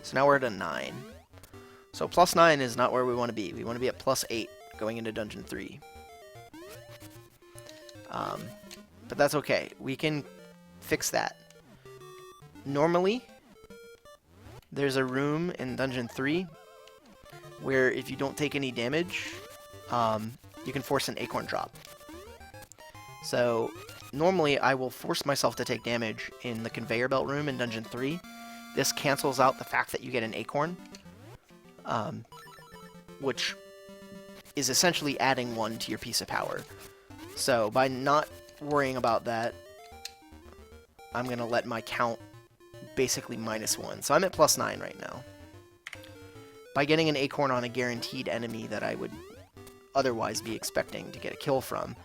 So now we're at a 9. So plus 9 is not where we want to be. We want to be at plus 8 going into Dungeon 3. But that's okay. We can fix that. Normally, there's a room in Dungeon 3 where if you don't take any damage, you can force an acorn drop. So normally I will force myself to take damage in the conveyor belt room in Dungeon 3. This cancels out the fact that you get an acorn, which is essentially adding 1 to your piece of power. So by not worrying about that, I'm going to let my count basically -1. So I'm at plus 9 right now. By getting an acorn on a guaranteed enemy that I would otherwise be expecting to get a kill from,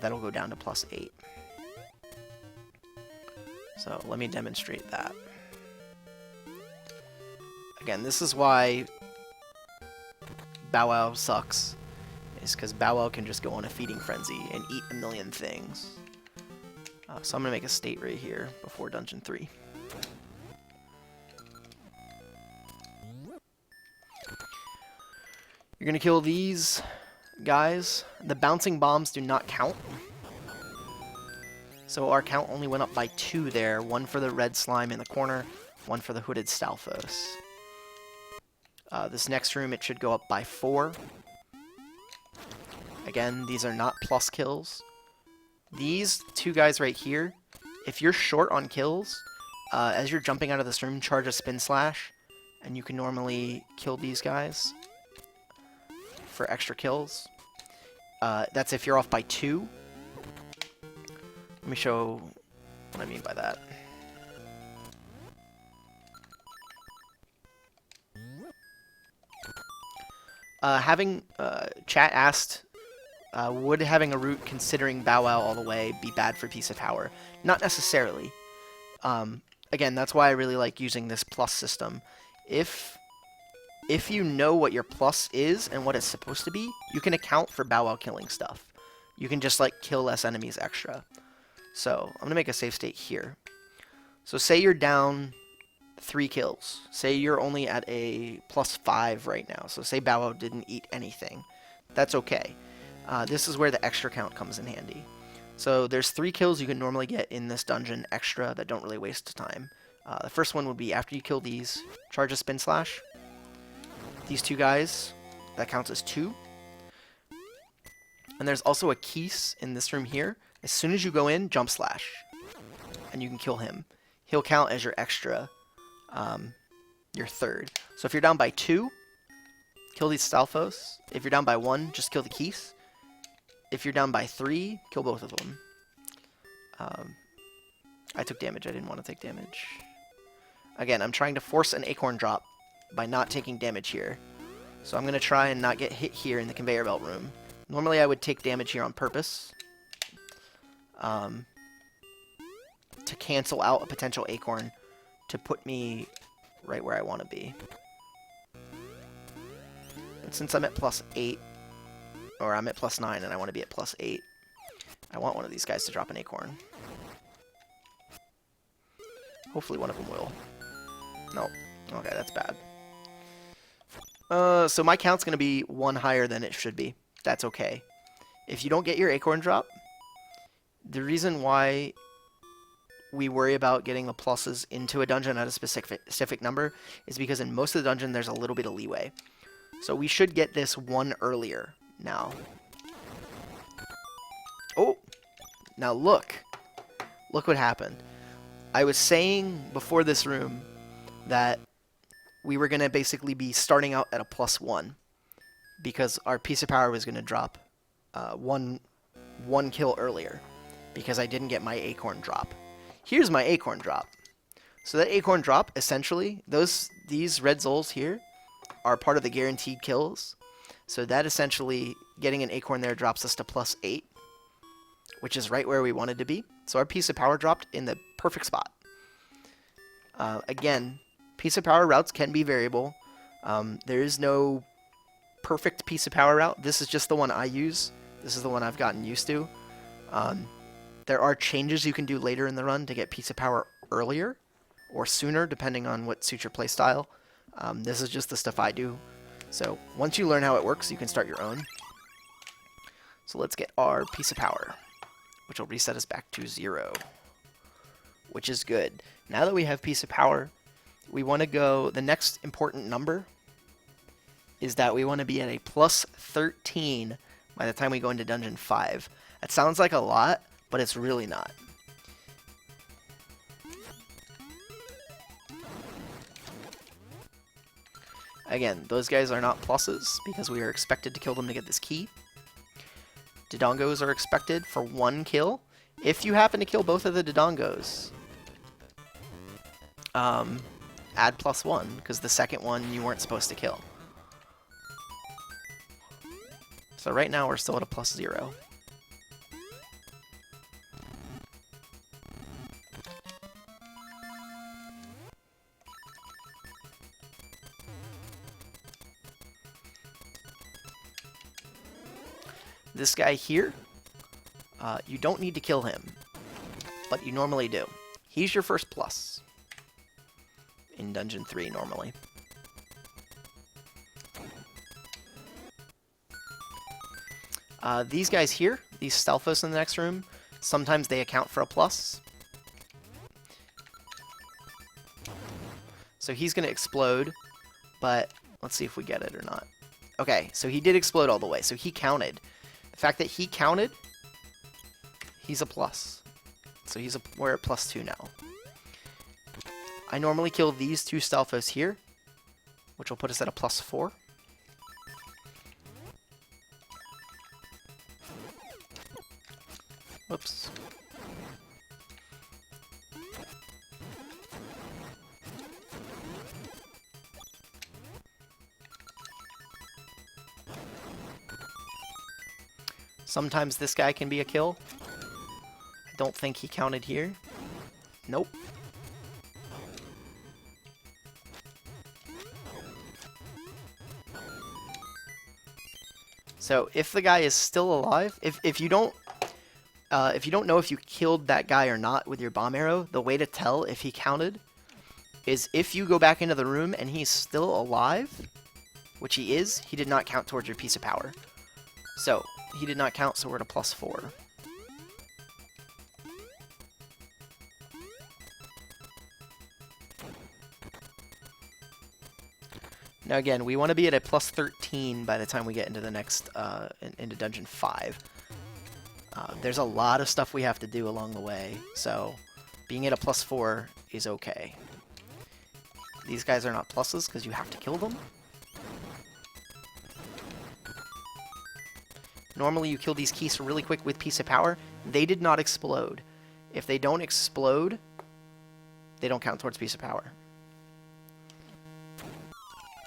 that'll go down to plus 8. So let me demonstrate that. Again, this is why Bow Wow sucks, is because Bow Wow can just go on a feeding frenzy and eat a million things. So I'm going to make a state right here before Dungeon 3. You're going to kill these guys. The bouncing bombs do not count. So our count only went up by 2 there. 1 for the red slime in the corner, 1 for the hooded Stalfos. This next room, it should go up by 4. Again, these are not plus kills. These 2 guys right here, if you're short on kills, as you're jumping out of this room, charge a spin slash, and you can normally kill these guys for extra kills. That's if you're off by 2. Let me show what I mean by that. Chat asked, would having a root considering Bow Wow all the way be bad for piece of power? Not necessarily. Again, that's why I really like using this plus system. If you know what your plus is and what it's supposed to be, you can account for Bow Wow killing stuff. You can just, like, kill less enemies extra. So, I'm going to make a save state here. So, say you're down 3 kills. Say you're only at a plus 5 right now. So, say Bow Wow didn't eat anything. That's okay. This is where the extra count comes in handy. So, there's 3 kills you can normally get in this dungeon extra that don't really waste time. The first one would be after you kill these, charge a spin slash. These 2 guys, that counts as 2. And there's also a Keese in this room here. As soon as you go in, jump slash. And you can kill him. He'll count as your extra, your third. So if you're down by 2, kill these Stalfos. If you're down by 1, just kill the Keese. If you're down by 3, kill both of them. I took damage. I didn't want to take damage. Again, I'm trying to force an acorn drop by not taking damage here. So I'm going to try and not get hit here in the conveyor belt room. Normally I would take damage here on purpose, to cancel out a potential acorn to put me right where I want to be. But since I'm at plus 8, or I'm at plus 9 and I want to be at plus 8, I want one of these guys to drop an acorn. Hopefully one of them will. Nope. Okay, that's bad. So my count's going to be 1 higher than it should be. That's okay. If you don't get your acorn drop, the reason why we worry about getting the pluses into a dungeon at a specific number is because in most of the dungeon there's a little bit of leeway. So we should get this 1 earlier now. Oh! Now look! Look what happened. I was saying before this room that we were going to basically be starting out at a plus 1. because our piece of power was going to drop one kill earlier because I didn't get my acorn drop. Here's my acorn drop. So that acorn drop, essentially, these red souls here are part of the guaranteed kills. So that essentially, getting an acorn there drops us to +8, which is right where we wanted to be. So our piece of power dropped in the perfect spot. Again, piece of power routes can be variable. There is no perfect piece of power route. This is just the one I use. This is the one I've gotten used to. There are changes you can do later in the run to get piece of power earlier or sooner, depending on what suits your playstyle. This is just the stuff I do. So once you learn how it works, you can start your own. So let's get our piece of power, which will reset us back to 0, which is good. Now that we have piece of power, we want to go, the next important number is that we want to be at a +13 by the time we go into Dungeon 5. That sounds like a lot, but it's really not. Again, those guys are not pluses because we are expected to kill them to get this key. Dodongos are expected for 1 kill. If you happen to kill both of the Dodongos, add +1, because the second one you weren't supposed to kill. So right now we're still at a +0. This guy here, you don't need to kill him, but you normally do. He's your first plus in Dungeon 3 normally. These guys here, these Stalfos in the next room, sometimes they account for a plus. So he's going to explode, but let's see if we get it or not. Okay, so he did explode all the way, so he counted. The fact that he counted, he's a plus. So we're at +2 now. I normally kill these 2 Stalfos here, which will put us at a +4. Whoops. Sometimes this guy can be a kill. I don't think he counted here. Nope. So if the guy is still alive, if you don't know if you killed that guy or not with your bomb arrow, the way to tell if he counted is if you go back into the room and he's still alive, which he is, he did not count towards your piece of power. So he did not count, so we're at a +4. Now again, we want to be at a +13 by the time we get into the next, into Dungeon 5. There's a lot of stuff we have to do along the way, so being at a +4 is okay. These guys are not pluses because you have to kill them. Normally you kill these keys really quick with piece of power. They did not explode. If they don't explode, they don't count towards piece of power.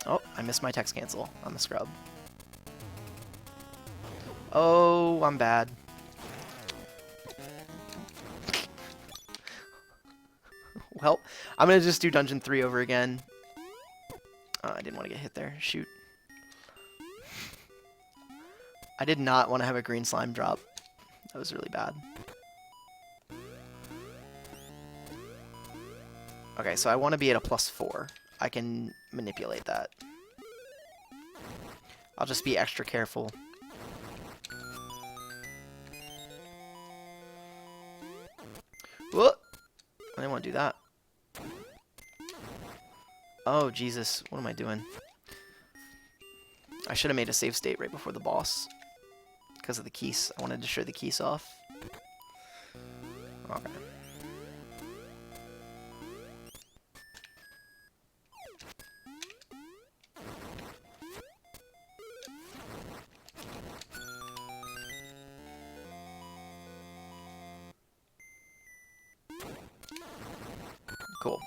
Oh, I missed my text cancel. I'm a scrub. Oh, I'm bad. Well, I'm going to just do Dungeon 3 over again. I didn't want to get hit there. Shoot. I did not want to have a green slime drop. That was really bad. Okay, so I want to be at a +4. I can manipulate that. I'll just be extra careful. Whoa! I didn't want to do that. Oh, Jesus. What am I doing? I should have made a save state right before the boss. Because of the keys. I wanted to show the keys off. Okay. Cool.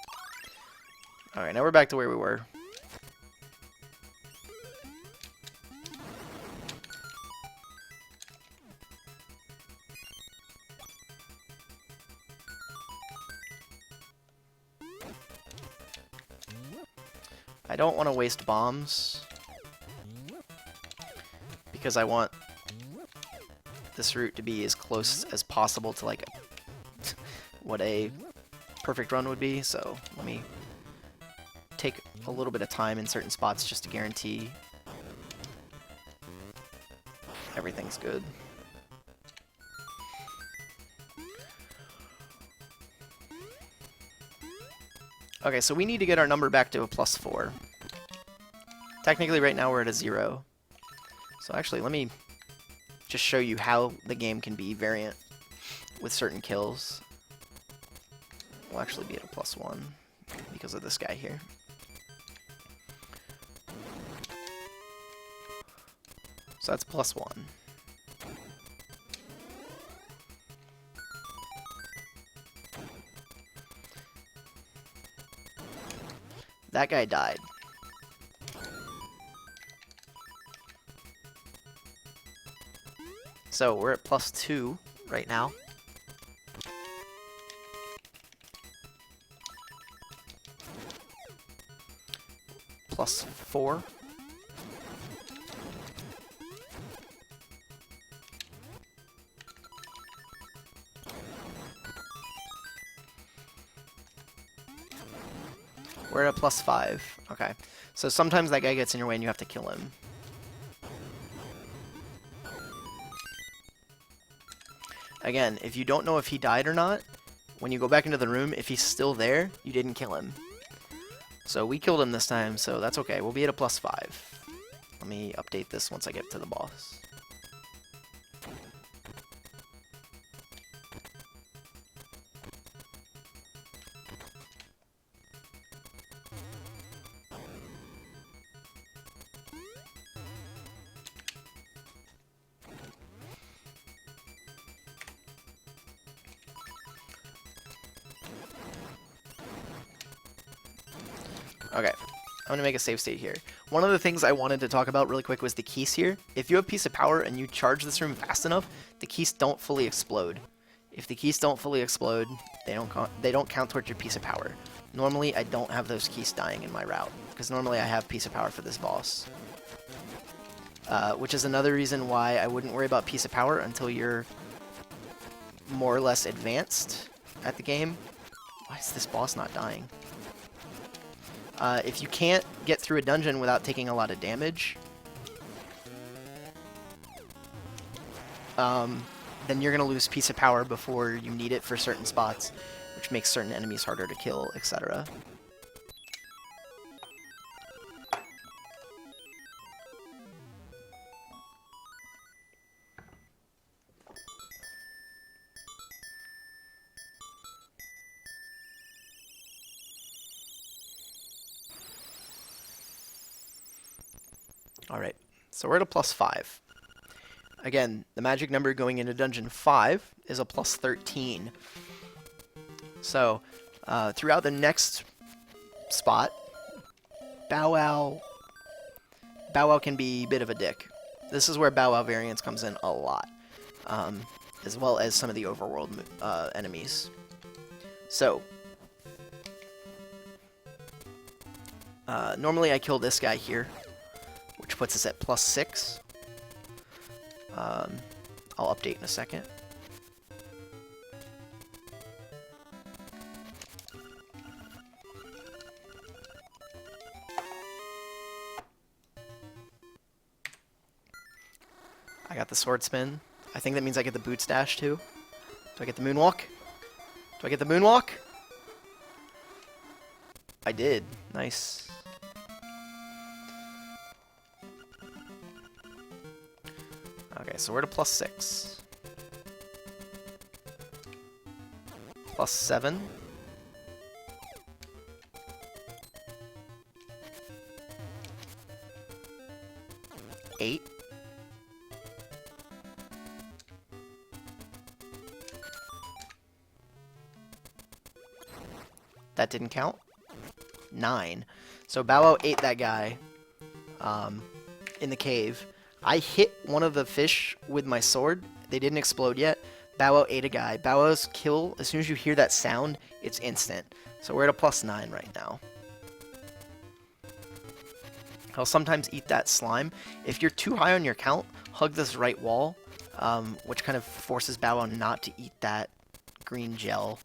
Alright, now we're back to where we were. I don't want to waste bombs because I want this route to be as close as possible to like what a perfect run would be, so let me take a little bit of time in certain spots just to guarantee everything's good. Okay, so we need to get our number back to a +4. Technically, right now we're at a 0. So actually, let me just show you how the game can be variant with certain kills. We'll actually be at a +1 because of this guy here. So that's +1. That guy died. So we're at +2 right now. +4. We're at a +5. Okay. So sometimes that guy gets in your way and you have to kill him. Again, if you don't know if he died or not, when you go back into the room, if he's still there, you didn't kill him. So we killed him this time, so that's okay. We'll be at a +5. Let me update this once I get to the boss. Okay, I'm going to make a save state here. One of the things I wanted to talk about really quick was the keys here. If you have Piece of Power and you charge this room fast enough, the keys don't fully explode. If the keys don't fully explode, they don't count towards your Piece of Power. Normally, I don't have those keys dying in my route, because normally I have Piece of Power for this boss. Which is another reason why I wouldn't worry about Piece of Power until you're more or less advanced at the game. Why is this boss not dying? If you can't get through a dungeon without taking a lot of damage, then you're going to lose Piece of Power before you need it for certain spots, which makes certain enemies harder to kill, etc. Alright, so we're at a +5. Again, the magic number going into Dungeon 5 is a +13. So, throughout the next spot, Bow Wow can be a bit of a dick. This is where Bow Wow variance comes in a lot, as well as some of the overworld enemies. So, normally I kill this guy here, which puts us at +6. I'll update in a second. I got the sword spin. I think that means I get the boot stash too. Do I get the moonwalk? Do I get the moonwalk? I did. Nice. Okay, so we're at a +6. +7. +8. That didn't count. 9. So Bow Wow ate that guy in the cave. I hit one of the fish with my sword. They didn't explode yet. Bow Wow ate a guy. Bow Wow's kill, as soon as you hear that sound, it's instant. So we're at a +9 right now. He'll sometimes eat that slime. If you're too high on your count, hug this right wall, which kind of forces Bow Wow not to eat that green gel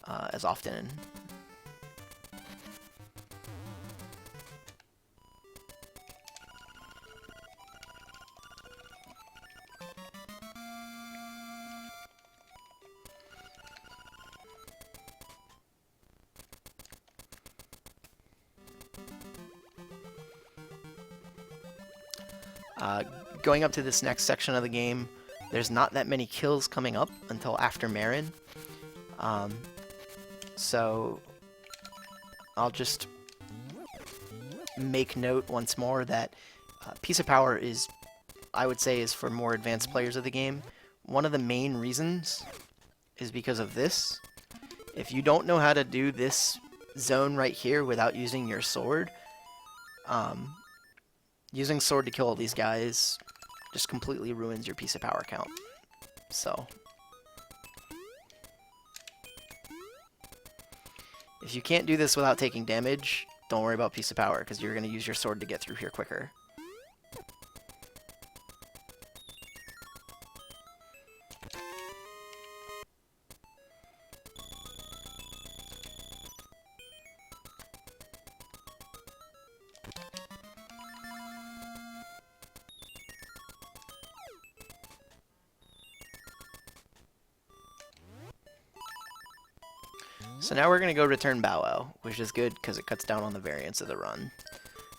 as often. Going up to this next section of the game, there's not that many kills coming up until after Marin. So I'll just make note once more that Piece of Power is, I would say, is for more advanced players of the game. One of the main reasons is because of this. If you don't know how to do this zone right here without using your sword, using sword to kill all these guys just completely ruins your Piece of Power count. So if you can't do this without taking damage, don't worry about Piece of Power, because you're going to use your sword to get through here quicker. So now we're going to go return Bow Wow, which is good because it cuts down on the variance of the run.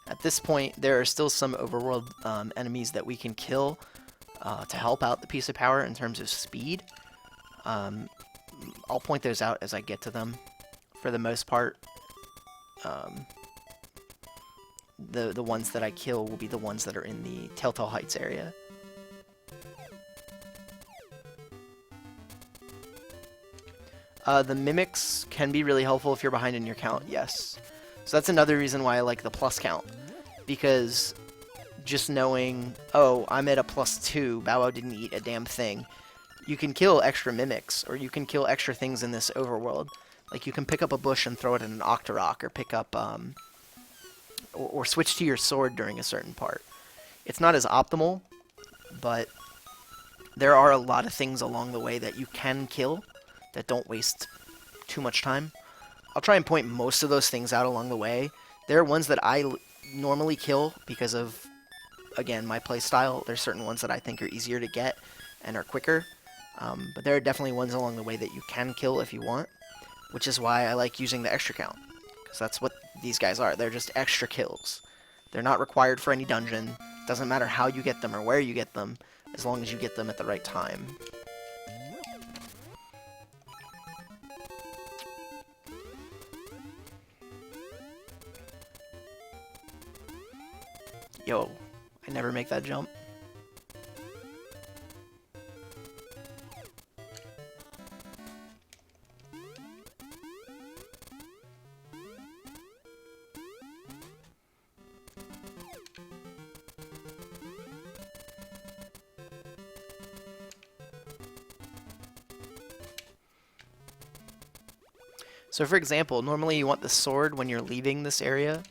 At this point, there are still some overworld enemies that we can kill to help out the Piece of Power in terms of speed. I'll point those out as I get to them. For the most part, the ones that I kill will be the ones that are in the Telltale Heights area. The mimics can be really helpful if you're behind in your count, yes. So that's another reason why I like the plus count. Because just knowing, oh, I'm at a +2, Bow Wow didn't eat a damn thing. You can kill extra mimics, or you can kill extra things in this overworld. Like you can pick up a bush and throw it in an Octorok, or pick up, or switch to your sword during a certain part. It's not as optimal, but there are a lot of things along the way that you can kill that don't waste too much time. I'll try and point most of those things out along the way. There are ones that I normally kill because of, again, my playstyle. There's certain ones that I think are easier to get and are quicker. But there are definitely ones along the way that you can kill if you want, which is why I like using the extra count. Because that's what these guys are. They're just extra kills. They're not required for any dungeon. Doesn't matter how you get them or where you get them, as long as you get them at the right time. Yo, I never make that jump. So for example, normally you want the sword when you're leaving this area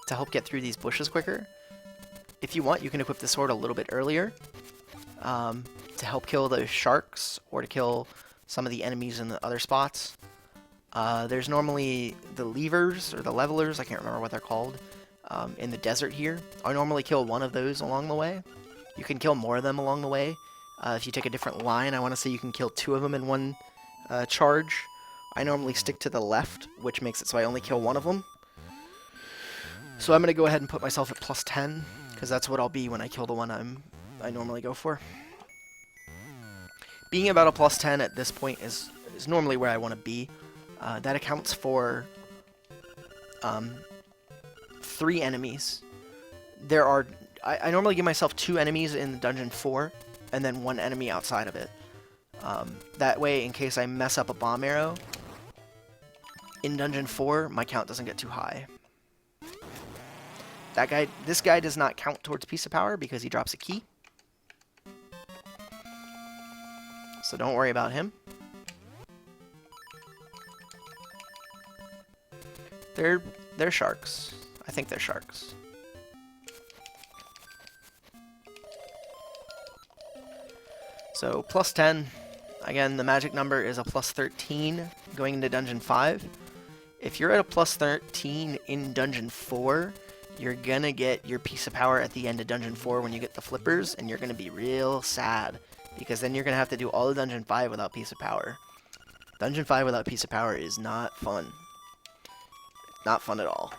to help get through these bushes quicker. If you want, you can equip the sword a little bit earlier to help kill those sharks or to kill some of the enemies in the other spots. There's normally the levers or the levelers, I can't remember what they're called, in the desert here. I normally kill one of those along the way. You can kill more of them along the way. If you take a different line, I want to say you can kill 2 of them in one charge. I normally stick to the left, which makes it so I only kill one of them. So I'm going to go ahead and put myself at +10, because that's what I'll be when I kill the one I normally go for. Being about a +10 at this point is normally where I want to be. That accounts for 3 enemies. I normally give myself 2 enemies in Dungeon 4, and then 1 enemy outside of it. That way, in case I mess up a bomb arrow, in Dungeon 4, my count doesn't get too high. This guy does not count towards Piece of Power because he drops a key. So don't worry about him. They're sharks. I think they're sharks. So plus 10. Again, the magic number is a plus 13 going into Dungeon 5. If you're at a plus 13 in Dungeon 4, you're gonna get your Piece of Power at the end of Dungeon 4 when you get the flippers, and you're gonna be real sad, because then you're gonna have to do all of Dungeon 5 without Piece of Power. Dungeon 5 without Piece of Power is not fun. Not fun at all.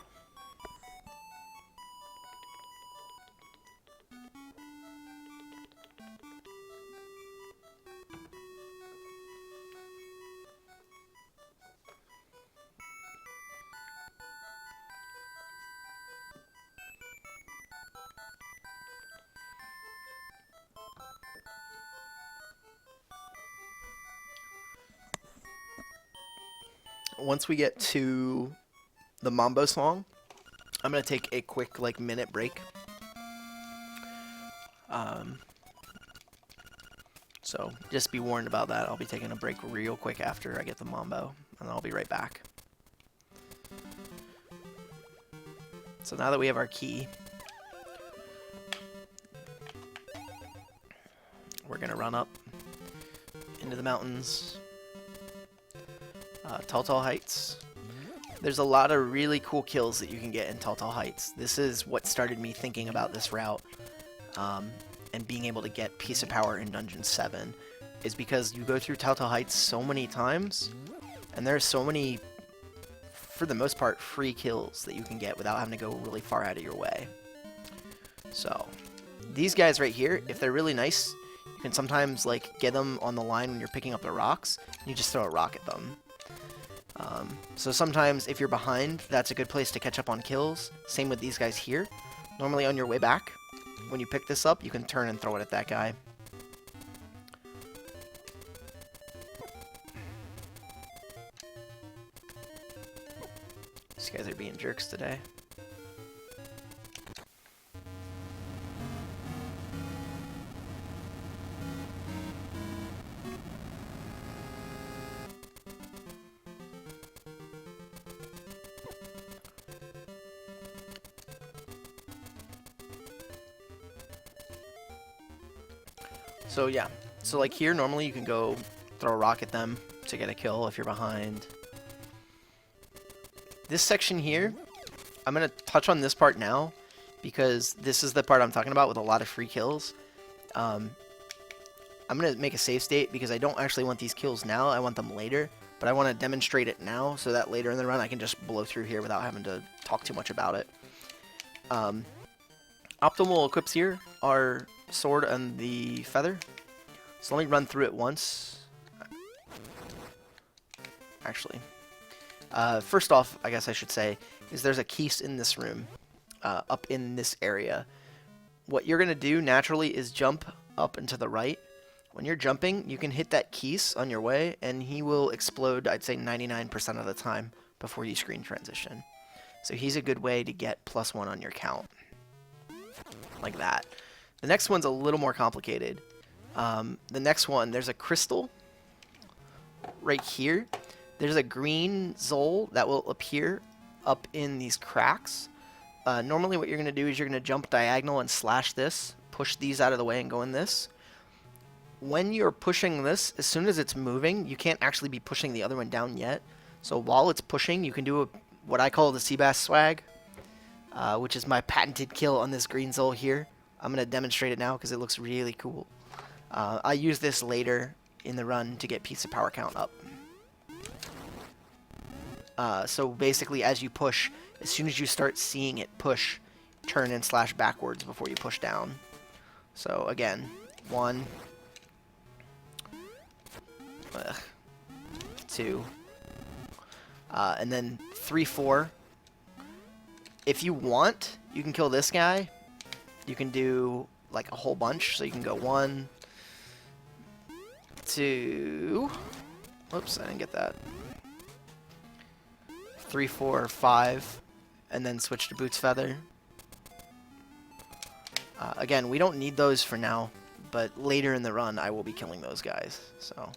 Once we get to the Mambo song, I'm going to take a quick, like, minute break. So just be warned about that. I'll be taking a break real quick after I get the Mambo, and I'll be right back. So now that we have our key, we're going to run up into the mountains. Tall Heights. There's a lot of really cool kills that you can get in Tall Heights. This is what started me thinking about this route, and being able to get Piece of Power in Dungeon 7, is because you go through Tall Heights so many times, and there's so many, for the most part, free kills that you can get without having to go really far out of your way. So, these guys right here, if they're really nice, you can sometimes, like, get them on the line when you're picking up the rocks, and you just throw a rock at them. So sometimes if you're behind, that's a good place to catch up on kills. Same with these guys here. Normally on your way back, when you pick this up, you can turn and throw it at that guy. These guys are being jerks today. So yeah, so like here, normally you can go throw a rock at them to get a kill if you're behind. This section here, I'm going to touch on this part now, because this is the part I'm talking about with a lot of free kills. I'm going to make a save state, because I don't actually want these kills now, I want them later, but I want to demonstrate it now, so that later in the run I can just blow through here without having to talk too much about it. Optimal equips here are sword and the feather. So let me run through it once. Actually, first off, I guess I should say, is there's a keys in this room, up in this area. What you're going to do naturally is jump up and to the right. When you're jumping, you can hit that keys on your way, and he will explode, I'd say 99% of the time, before you screen transition. So he's a good way to get +1 on your count. Like that. The next one's a little more complicated. The next one, there's a crystal right here. There's a green Zol that will appear up in these cracks. Normally what you're going to do is you're going to jump diagonal and slash this, push these out of the way and go in this. When you're pushing this, as soon as it's moving, you can't actually be pushing the other one down yet. So while it's pushing, you can do what I call the Seabass swag, which is my patented kill on this green Zol here. I'm going to demonstrate it now because it looks really cool. I use this later in the run to get Piece of Power count up. So basically, as you push, as soon as you start seeing it push, turn and slash backwards before you push down. So again, 1, 2, and then 3, 4. If you want, you can kill this guy. You can do like a whole bunch, so you can go 1, 2. Whoops, I didn't get that. 3, 4, 5, and then switch to Boots Feather. Again, we don't need those for now, but later in the run I will be killing those guys, so...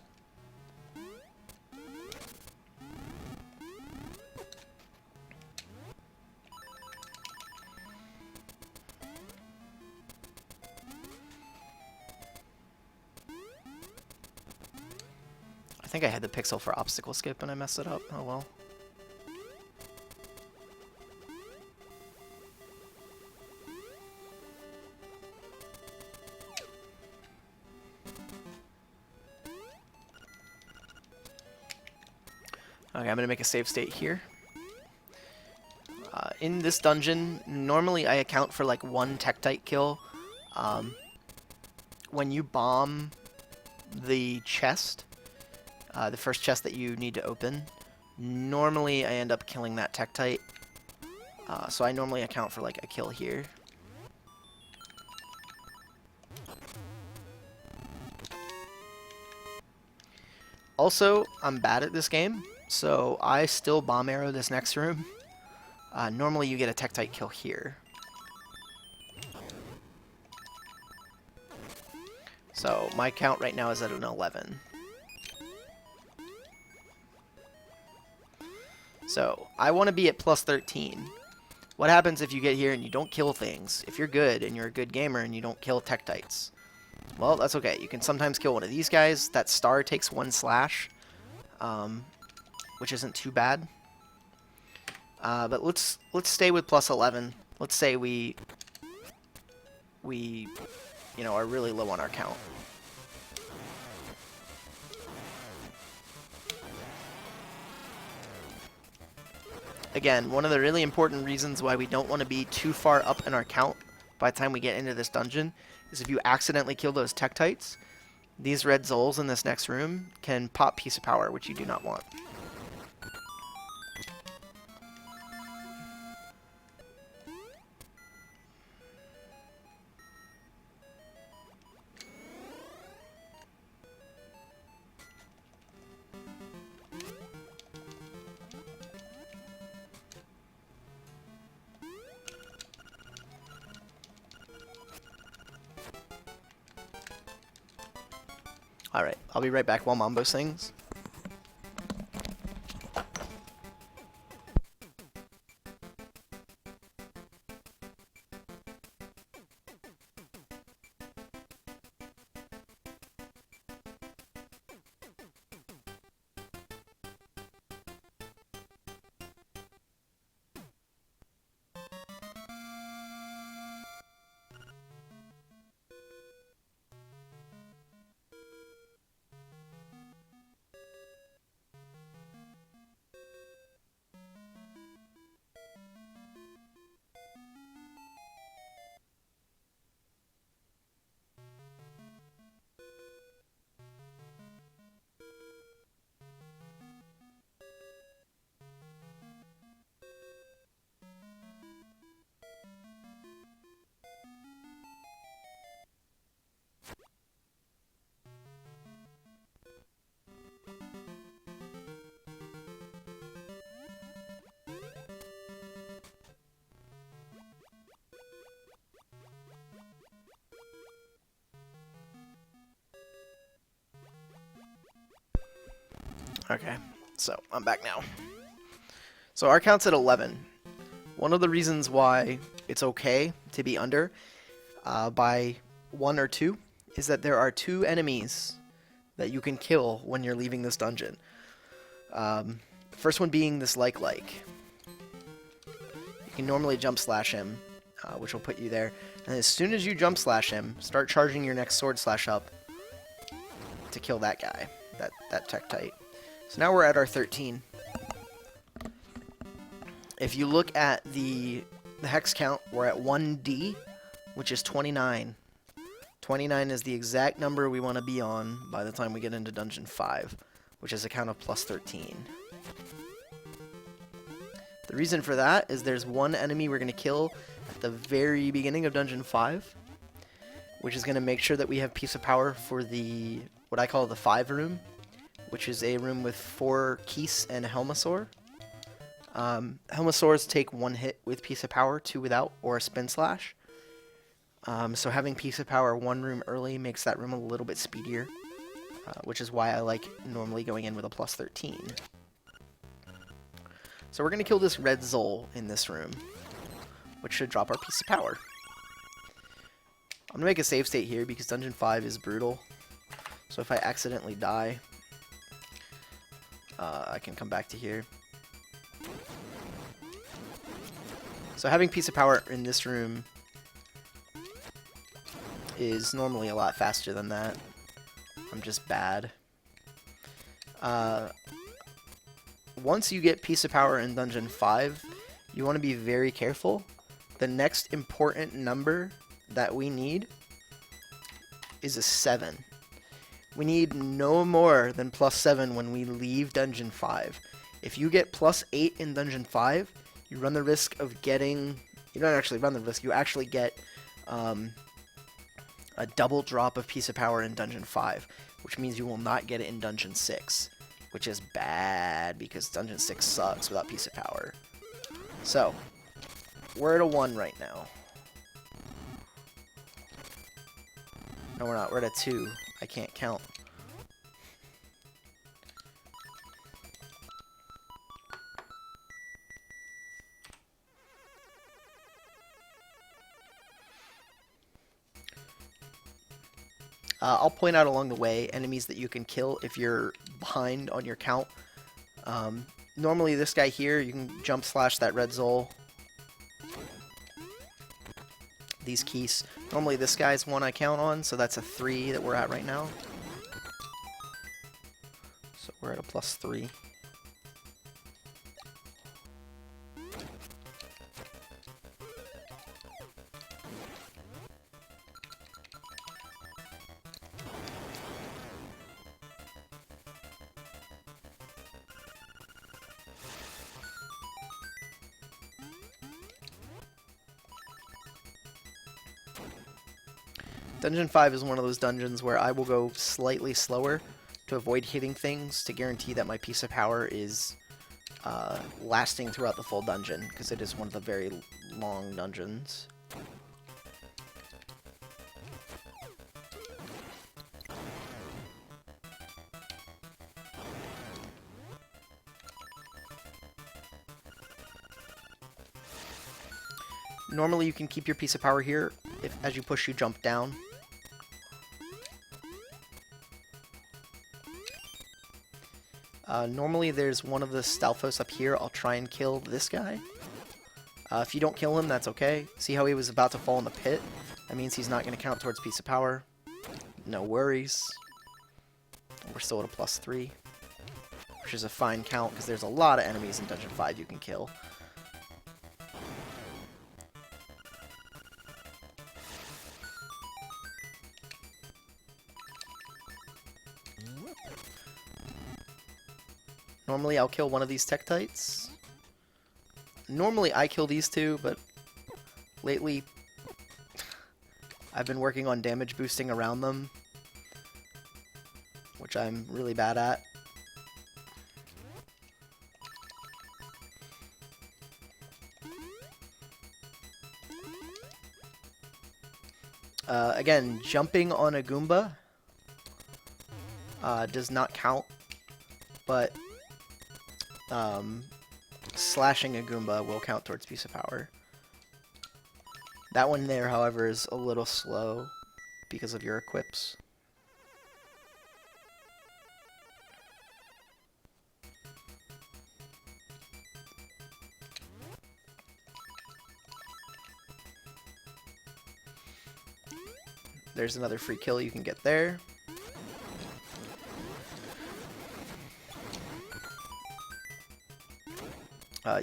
I think I had the pixel for obstacle skip and I messed it up. Oh well. Okay, I'm going to make a save state here. In this dungeon, normally I account for like 1 Tektite kill. When you bomb the chest, the first chest that you need to open, normally I end up killing that Tektite. So I normally account for like a kill here. Also, I'm bad at this game, so I still bomb arrow this next room. Normally you get a Tektite kill here. So my count right now is at an 11. So I want to be at plus 13. What happens if you get here and you don't kill things? If you're good and you're a good gamer and you don't kill Tektites? Well, that's okay. You can sometimes kill one of these guys. That star takes 1 slash, which isn't too bad. But let's stay with plus 11. Let's say we are really low on our count. Again, one of the really important reasons why we don't want to be too far up in our count by the time we get into this dungeon is if you accidentally kill those Tektites, these red Zols in this next room can pop Piece of Power, which you do not want. Alright, I'll be right back while Mambo sings. Okay, so I'm back now. So our count's at 11. One of the reasons why it's okay to be under by 1 or 2 is that there are 2 enemies that you can kill when you're leaving this dungeon. First one being this like. You can normally jump slash him, which will put you there. And as soon as you jump slash him, start charging your next sword slash up to kill that guy, that Tektite. So now we're at our 13. If you look at the hex count, we're at 1D, which is 29. 29 is the exact number we want to be on by the time we get into Dungeon 5, which is a count of plus 13. The reason for that is there's one enemy we're going to kill at the very beginning of Dungeon 5, which is going to make sure that we have Piece of Power for the, what I call the 5 room, which is a room with 4 Keese and a Helmasaur. Helmosaurs take 1 hit with Piece of Power, 2 without, or a Spin Slash. So having Piece of Power 1 room early makes that room a little bit speedier, which is why I like normally going in with a plus 13. So we're going to kill this red Zol in this room, which should drop our Piece of Power. I'm going to make a save state here because Dungeon 5 is brutal. So if I accidentally die, I can come back to here. So having Piece of Power in this room is normally a lot faster than that. I'm just bad. Once you get Piece of Power in Dungeon 5, you want to be very careful. The next important number that we need is a 7. We need no more than +7 when we leave Dungeon 5. If you get +8 in Dungeon 5, you run the risk of getting... You don't actually run the risk, you actually get a double drop of Piece of Power in Dungeon 5, which means you will not get it in Dungeon 6, which is bad because Dungeon 6 sucks without Piece of Power. So, we're at a 1 right now. No, we're not. We're at a 2. I can't count. I'll point out along the way enemies that you can kill if you're behind on your count. Normally this guy here, you can jump slash that red Zol. These keys. Normally this guy's one I count on, so that's a 3 that we're at right now. So we're at a +3. Dungeon 5 is one of those dungeons where I will go slightly slower to avoid hitting things to guarantee that my Piece of Power is lasting throughout the full dungeon, because it is one of the very long dungeons. Normally you can keep your Piece of Power here. If as you push, you jump down. Normally there's one of the Stalfos up here. I'll try and kill this guy. If you don't kill him, that's okay. See how he was about to fall in the pit? That means he's not going to count towards Piece of Power. No worries. We're still at a +3, which is a fine count because there's a lot of enemies in Dungeon 5 you can kill. Normally I'll kill one of these Tektites. Normally I kill these two, but lately I've been working on damage boosting around them, which I'm really bad at. Again, jumping on a Goomba does not count, but slashing a Goomba will count towards Piece of Power. That one there, however, is a little slow because of your equips. There's another free kill you can get there.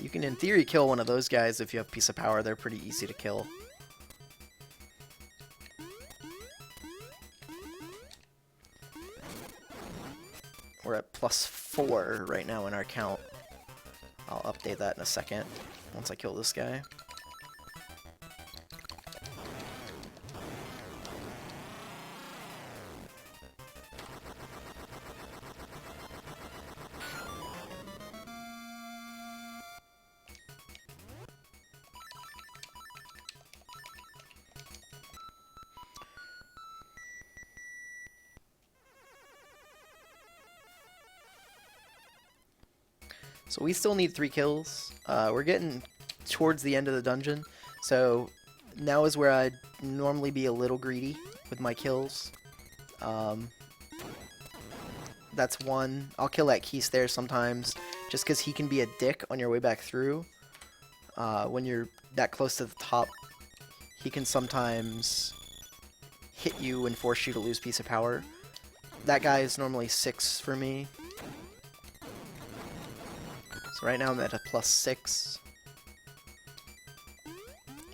You can, in theory, kill one of those guys if you have Piece of Power. They're pretty easy to kill. We're at +4 right now in our count. I'll update that in a second once I kill this guy. So we still need 3 kills. We're getting towards the end of the dungeon, so now is where I'd normally be a little greedy with my kills. That's one. I'll kill that Keys there sometimes, just because he can be a dick on your way back through. When you're that close to the top, he can sometimes hit you and force you to lose piece of power. That guy is normally 6 for me. So right now I'm at a +6.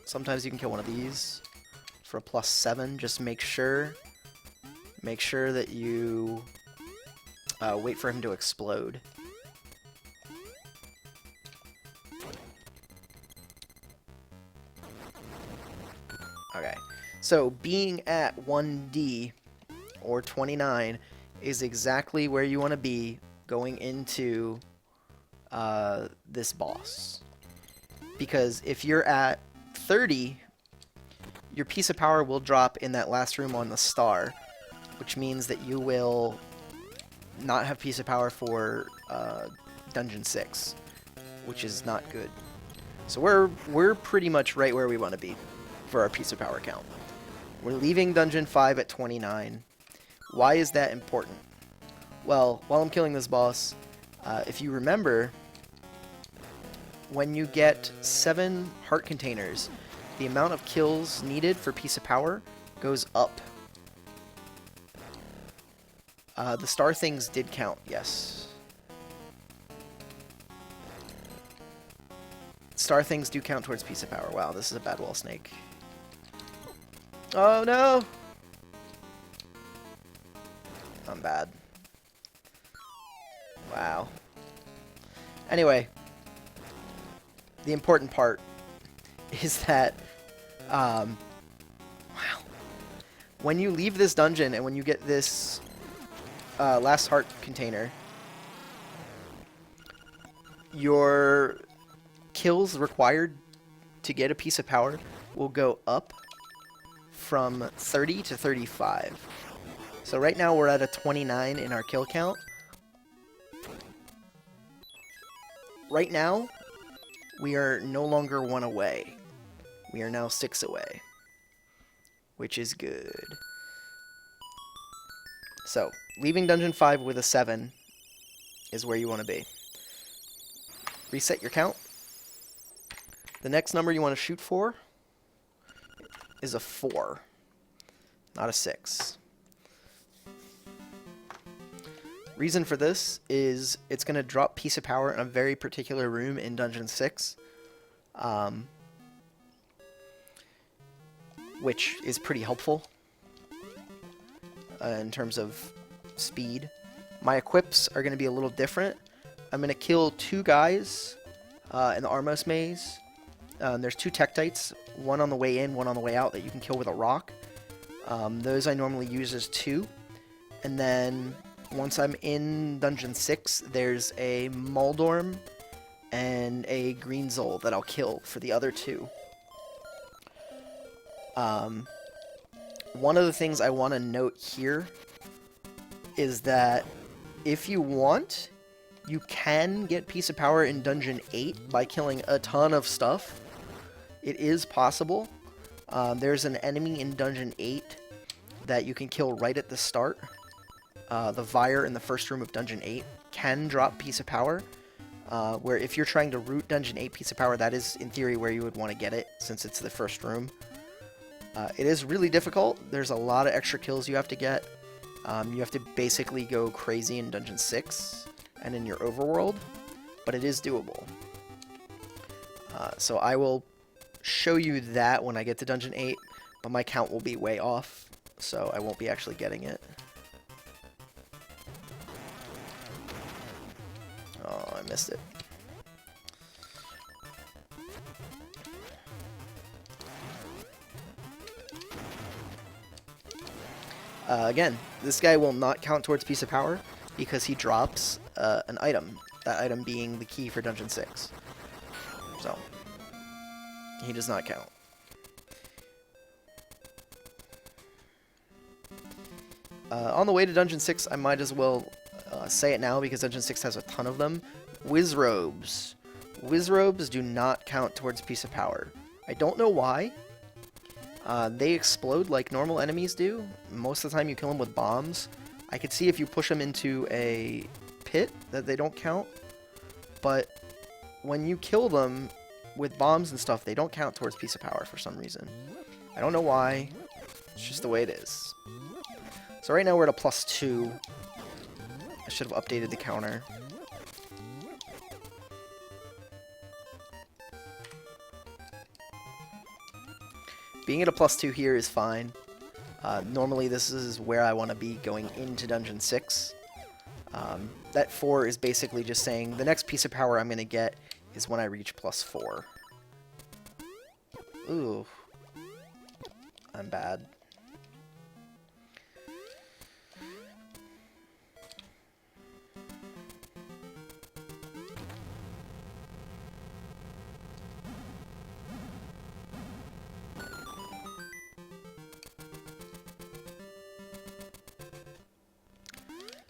Sometimes you can kill one of these for a +7. Just make sure that you wait for him to explode. Okay, so being at 1D or 29 is exactly where you want to be going into this boss. Because if you're at 30, your piece of power will drop in that last room on the star, which means that you will not have piece of power for Dungeon 6, which is not good. So we're pretty much right where we want to be for our piece of power count. We're leaving Dungeon 5 at 29. Why is that important? Well, while I'm killing this boss, if you remember, when you get 7 heart containers, the amount of kills needed for piece of power goes up. The star things did count, yes. Star things do count towards piece of power. Wow, this is a bad wall snake. Oh no! I'm bad. Wow. Anyway, the important part is that, wow. When you leave this dungeon and when you get this last heart container, your kills required to get a piece of power will go up from 30 to 35. So right now we're at a 29 in our kill count. Right now, we are no longer 1 away. We are now 6 away, which is good. So, leaving Dungeon 5 with a 7 is where you want to be. Reset your count. The next number you want to shoot for is a 4, not a 6. Reason for this is it's going to drop piece of power in a very particular room in Dungeon 6, which is pretty helpful in terms of speed. My equips are going to be a little different. I'm going to kill 2 guys in the Armos maze. There's 2 Tektites, one on the way in, one on the way out, that you can kill with a rock. Those I normally use as 2. And then once I'm in Dungeon 6, there's a Moldorm and a Greenzoll that I'll kill for the other 2. One of the things I want to note here is that if you want, you can get piece of power in Dungeon 8 by killing a ton of stuff. It is possible. There's an enemy in Dungeon 8 that you can kill right at the start. The Vire in the first room of Dungeon 8 can drop piece of power, where if you're trying to root Dungeon 8 piece of power, that is in theory where you would want to get it, since it's the first room. It is really difficult. There's a lot of extra kills you have to get. You have to basically go crazy in Dungeon 6 and in your overworld, but it is doable. So I will show you that when I get to Dungeon 8, but my count will be way off, so I won't be actually getting it. Oh, I missed it. Again, this guy will not count towards piece of power because he drops an item, that item being the key for Dungeon 6. So, he does not count. On the way to Dungeon 6, I might as well say it now because Dungeon 6 has a ton of them. Wizrobes. Wizrobes do not count towards piece of power. I don't know why. They explode like normal enemies do. Most of the time you kill them with bombs. I could see if you push them into a pit that they don't count. But when you kill them with bombs and stuff, they don't count towards piece of power for some reason. I don't know why. It's just the way it is. So right now we're at a +2. I should have updated the counter. Being at a +2 here is fine. Normally this is where I want to be going into Dungeon 6. That 4 is basically just saying the next piece of power I'm going to get is when I reach +4. Ooh. I'm bad.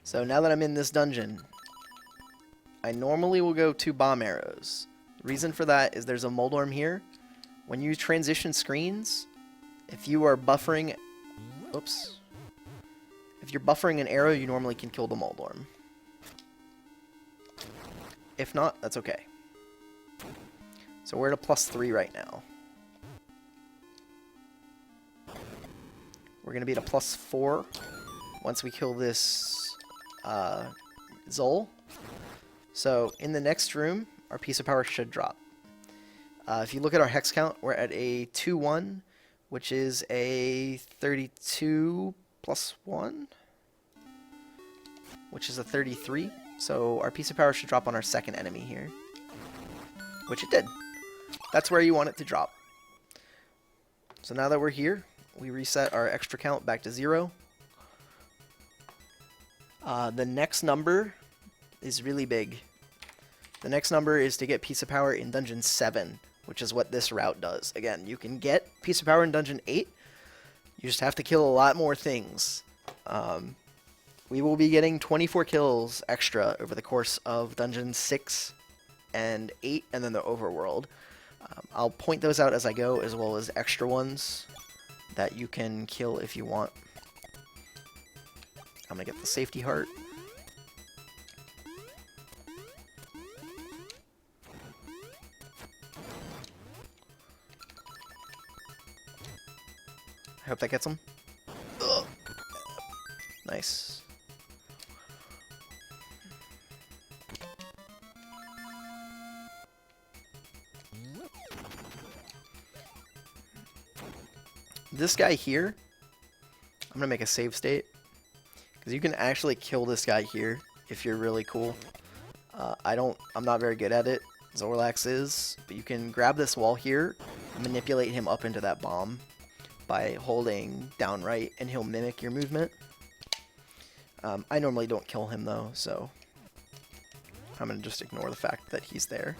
So now that I'm in this dungeon, I normally will go 2 bomb arrows. The reason for that is there's a Moldorm here. When you transition screens, if you are buffering... Oops. If you're buffering an arrow, you normally can kill the Moldorm. If not, that's okay. So we're at a +3 right now. We're going to be at a +4 once we kill this Zol. So in the next room, our piece of power should drop. If you look at our hex count, we're at a 2-1, which is a 32 plus 1, which is a 33. So our piece of power should drop on our second enemy here, which it did. That's where you want it to drop. So now that we're here, we reset our extra count back to 0. The next number is really big. The next number is to get piece of power in Dungeon 7, which is what this route does. Again, you can get piece of power in Dungeon 8. You just have to kill a lot more things. We will be getting 24 kills extra over the course of Dungeon 6 and 8, and then the overworld. I'll point those out as I go, as well as extra ones that you can kill if you want. I'm gonna get the safety heart. I hope that gets him. Ugh. Nice. This guy here, I'm gonna make a save state, because you can actually kill this guy here if you're really cool. I'm not very good at it. Zorlax is, but you can grab this wall here, and manipulate him up into that bomb by holding down right, and he'll mimic your movement. I normally don't kill him though, so I'm gonna just ignore the fact that he's there.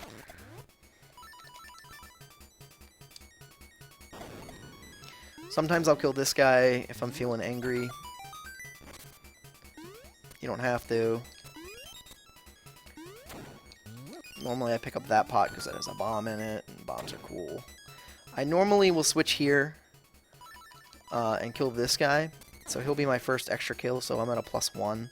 Sometimes I'll kill this guy if I'm feeling angry. You don't have to. Normally I pick up that pot because it has a bomb in it, and bombs are cool. I normally will switch here and kill this guy. So he'll be my first extra kill, so I'm at a +1.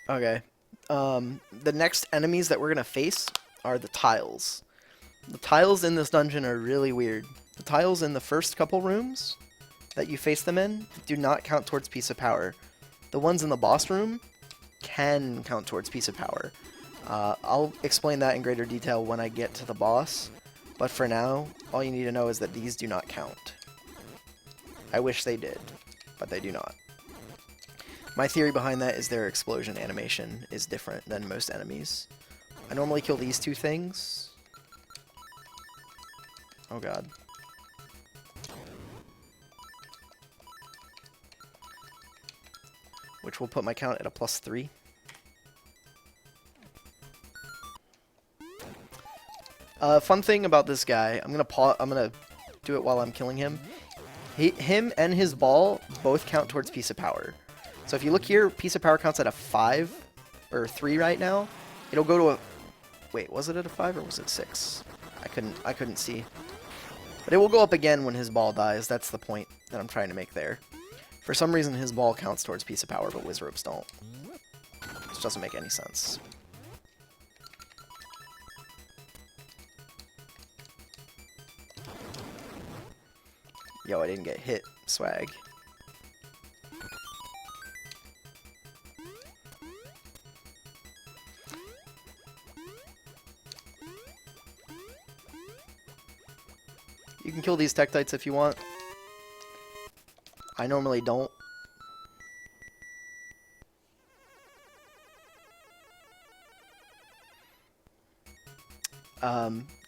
Okay. The next enemies that we're going to face are the tiles. The tiles in this dungeon are really weird. The tiles in the first couple rooms that you face them in do not count towards piece of power. The ones in the boss room can count towards piece of power. I'll explain that in greater detail when I get to the boss, but for now, all you need to know is that these do not count. I wish they did, but they do not. My theory behind that is their explosion animation is different than most enemies. I normally kill these two things. Oh god. which will put my count at a +3. Fun thing about this guy, I'm gonna do it while I'm killing him. Him and his ball both count towards piece of power. So if you look here, piece of power counts at a 5 or 3 right now. It'll go to a... Wait, was it at a 5 or was it 6? I couldn't see. But it will go up again when his ball dies. That's the point that I'm trying to make there. For some reason, his ball counts towards piece of power, but Wizrobes don't. Which doesn't make any sense. Yo, I didn't get hit. Swag. You can kill these Tektites if you want. I normally don't.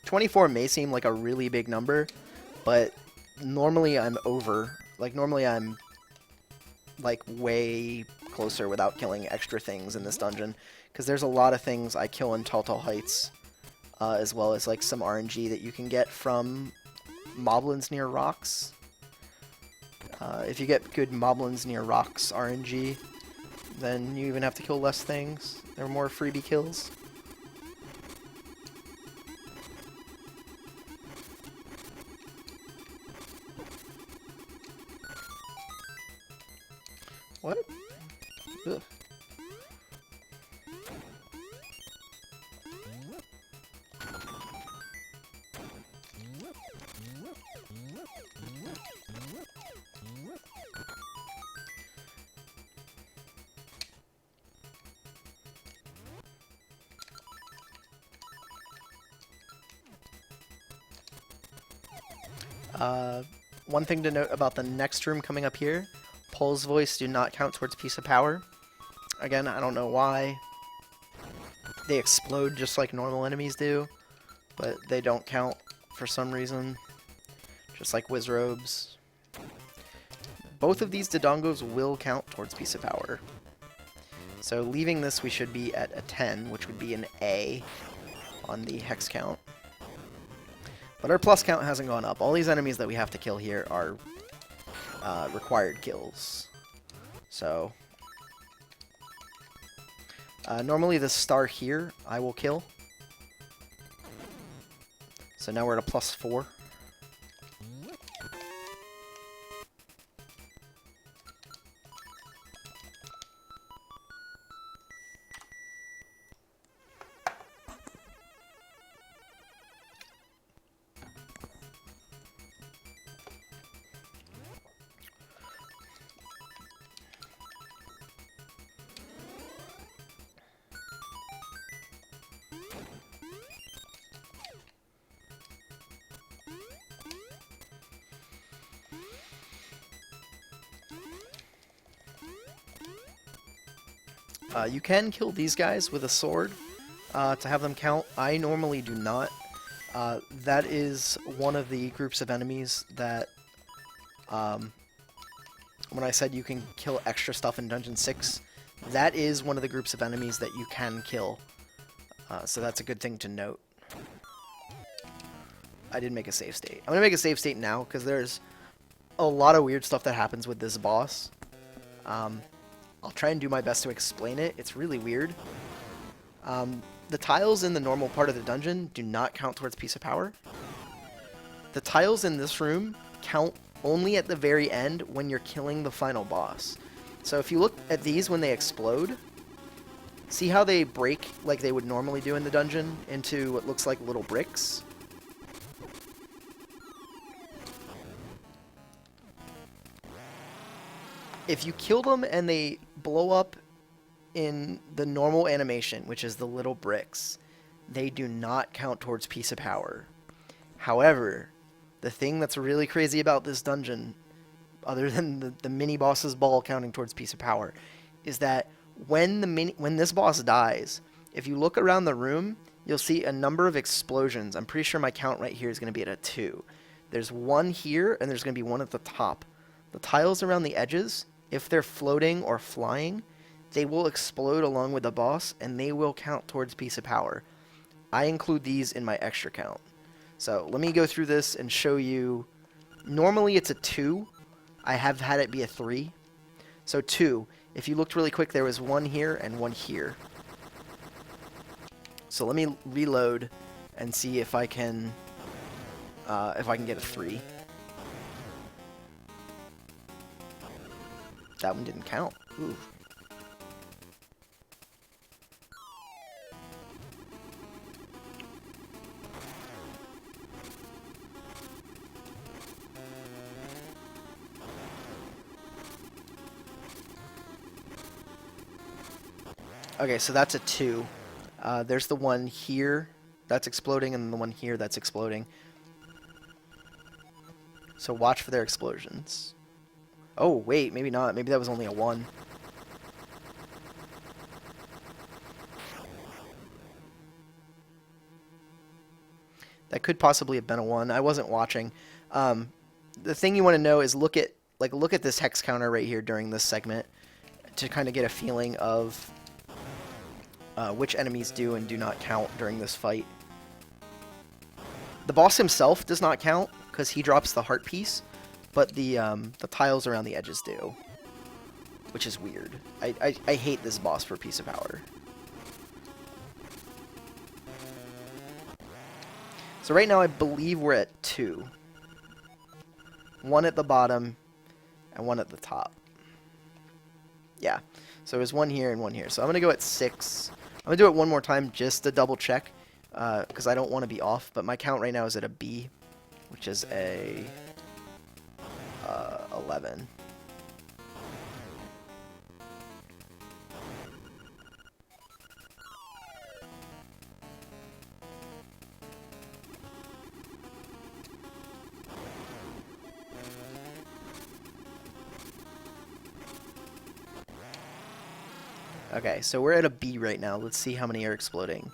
24 may seem like a really big number, but normally I'm over. Like, normally I'm, like, way closer without killing extra things in this dungeon. Because there's a lot of things I kill in Tall Heights, as well as, like, some RNG that you can get from moblins near rocks. If you get good moblins near rocks RNG, then you even have to kill less things. There are more freebie kills. What? Ugh. One thing to note about the next room coming up here, Pole's Voice do not count towards piece of power. Again, I don't know why. They explode just like normal enemies do, but they don't count for some reason, just like Wizrobes. Both of these Dodongos will count towards piece of power. So leaving this, we should be at a 10, which would be an A on the hex count. But our plus count hasn't gone up. All these enemies that we have to kill here are required kills. So normally the star here I will kill. So now we're at a +4. You can kill these guys with a sword to have them count. I normally do not. That is one of the groups of enemies that, when I said you can kill extra stuff in Dungeon 6, that is one of the groups of enemies that you can kill. So that's a good thing to note. I did make a save state. I'm going to make a save state now because there's a lot of weird stuff that happens with this boss. I'll try and do my best to explain it. It's really weird. The tiles in the normal part of the dungeon do not count towards piece of power. The tiles in this room count only at the very end when you're killing the final boss. So if you look at these when they explode, see how they break like they would normally do in the dungeon into what looks like little bricks? If you kill them and they blow up in the normal animation, which is the little bricks, they do not count towards piece of power. However, the thing that's really crazy about this dungeon, other than the mini-boss's ball counting towards piece of power, is that when this boss dies, if you look around the room, you'll see a number of explosions. I'm pretty sure my count right here is going to be at a 2. There's one here, and there's going to be one at the top. The tiles around the edges, if they're floating or flying, they will explode along with the boss, and they will count towards piece of power. I include these in my extra count. So let me go through this and show you. Normally it's a 2. I have had it be a 3. So 2. If you looked really quick, there was 1 here and 1 here. So let me reload and see if I can get a 3. That one didn't count. Ooh. Okay, so that's a 2. There's the one here that's exploding, and the one here that's exploding. So watch for their explosions. Oh, wait, maybe not. Maybe that was only a 1. That could possibly have been a 1. I wasn't watching. The thing you want to know is look at this hex counter right here during this segment to kind of get a feeling of which enemies do and do not count during this fight. The boss himself does not count because he drops the heart piece, but the tiles around the edges do, which is weird. I hate this boss for piece of power. So right now I believe we're at 2. 1 at the bottom and 1 at the top. Yeah. So there's 1 here and 1 here. So I'm going to go at 6. I'm going to do it one more time just to double check because I don't want to be off. But my count right now is at a B, which is a 11. Okay, so we're at a B right now. Let's see how many are exploding.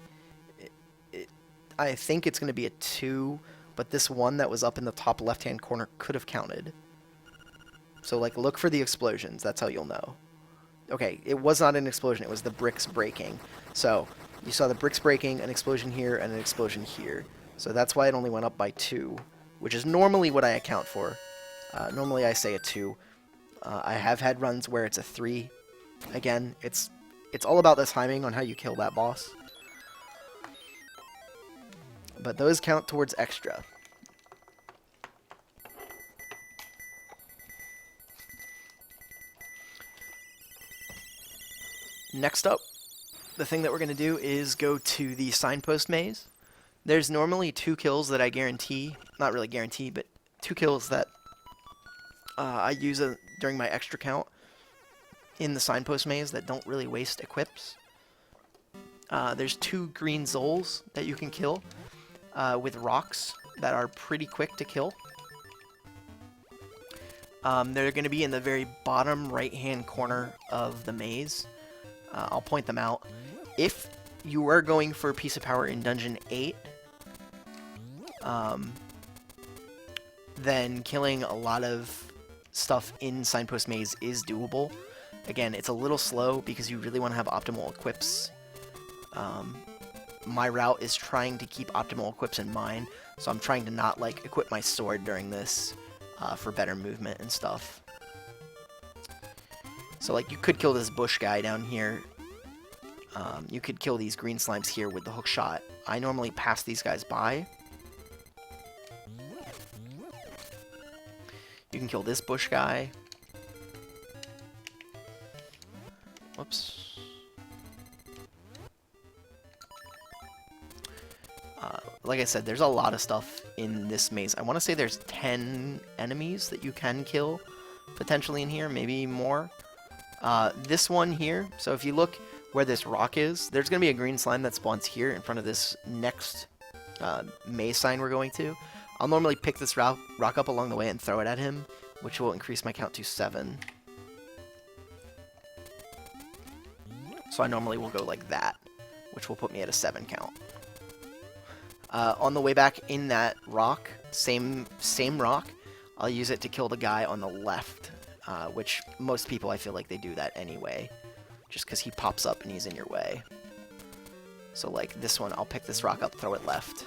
I think it's going to be a 2, but this one that was up in the top left-hand corner could have counted. So, like, look for the explosions. That's how you'll know. Okay, it was not an explosion. It was the bricks breaking. So, you saw the bricks breaking, an explosion here, and an explosion here. So that's why it only went up by 2, which is normally what I account for. Normally I say a 2. I have had runs where it's a 3. Again, it's all about the timing on how you kill that boss. But those count towards extra. Next up, the thing that we're going to do is go to the signpost maze. There's normally 2 kills that I guarantee, not really guarantee, but 2 kills that I use during my extra count in the signpost maze that don't really waste equips. There's 2 green Zols that you can kill with rocks that are pretty quick to kill. They're going to be in the very bottom right-hand corner of the maze. I'll point them out. If you are going for a piece of power in Dungeon 8, then killing a lot of stuff in Signpost Maze is doable. Again, it's a little slow because you really want to have optimal equips. My route is trying to keep optimal equips in mind, so I'm trying to not like equip my sword during this for better movement and stuff. So like you could kill this bush guy down here. You could kill these green slimes here with the hook shot. I normally pass these guys by. You can kill this bush guy. Whoops. Like I said, there's a lot of stuff in this maze. I want to say there's 10 enemies that you can kill potentially in here, maybe more. This one here, so if you look where this rock is, there's going to be a green slime that spawns here in front of this next maze sign we're going to. I'll normally pick this rock up along the way and throw it at him, which will increase my count to 7. So I normally will go like that, which will put me at a 7 count. On the way back in that rock, same rock, I'll use it to kill the guy on the left, which most people I feel like they do that anyway. just because he pops up and he's in your way. So like this one, I'll pick this rock up, throw it left,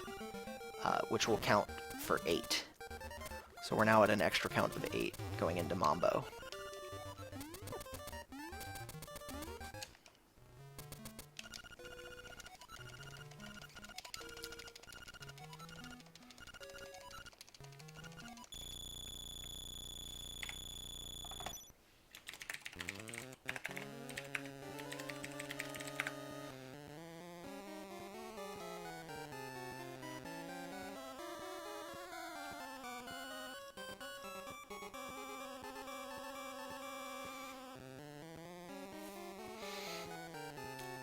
which will count for 8. So we're now at an extra count of 8 going into Mambo.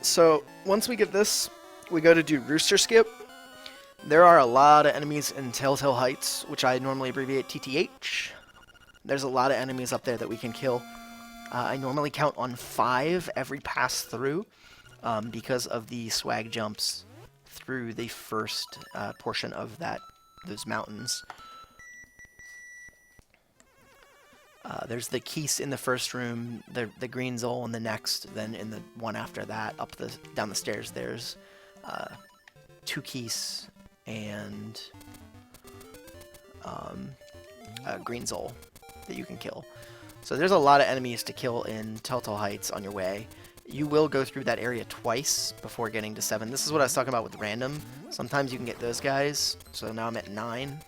So once we get this, we go to do Rooster Skip. There are a lot of enemies in Telltale Heights, which I normally abbreviate TTH. There's a lot of enemies up there that we can kill. I normally count on 5 every pass through because of the swag jumps through the first portion of those mountains. There's the Keese in the first room, the Green Zole in the next, then in the one after that, down the stairs, there's 2 Keese and a Green Zole that you can kill. So there's a lot of enemies to kill in Telltale Heights on your way. You will go through that area twice before getting to 7. This is what I was talking about with random. Sometimes you can get those guys, so now I'm at 9.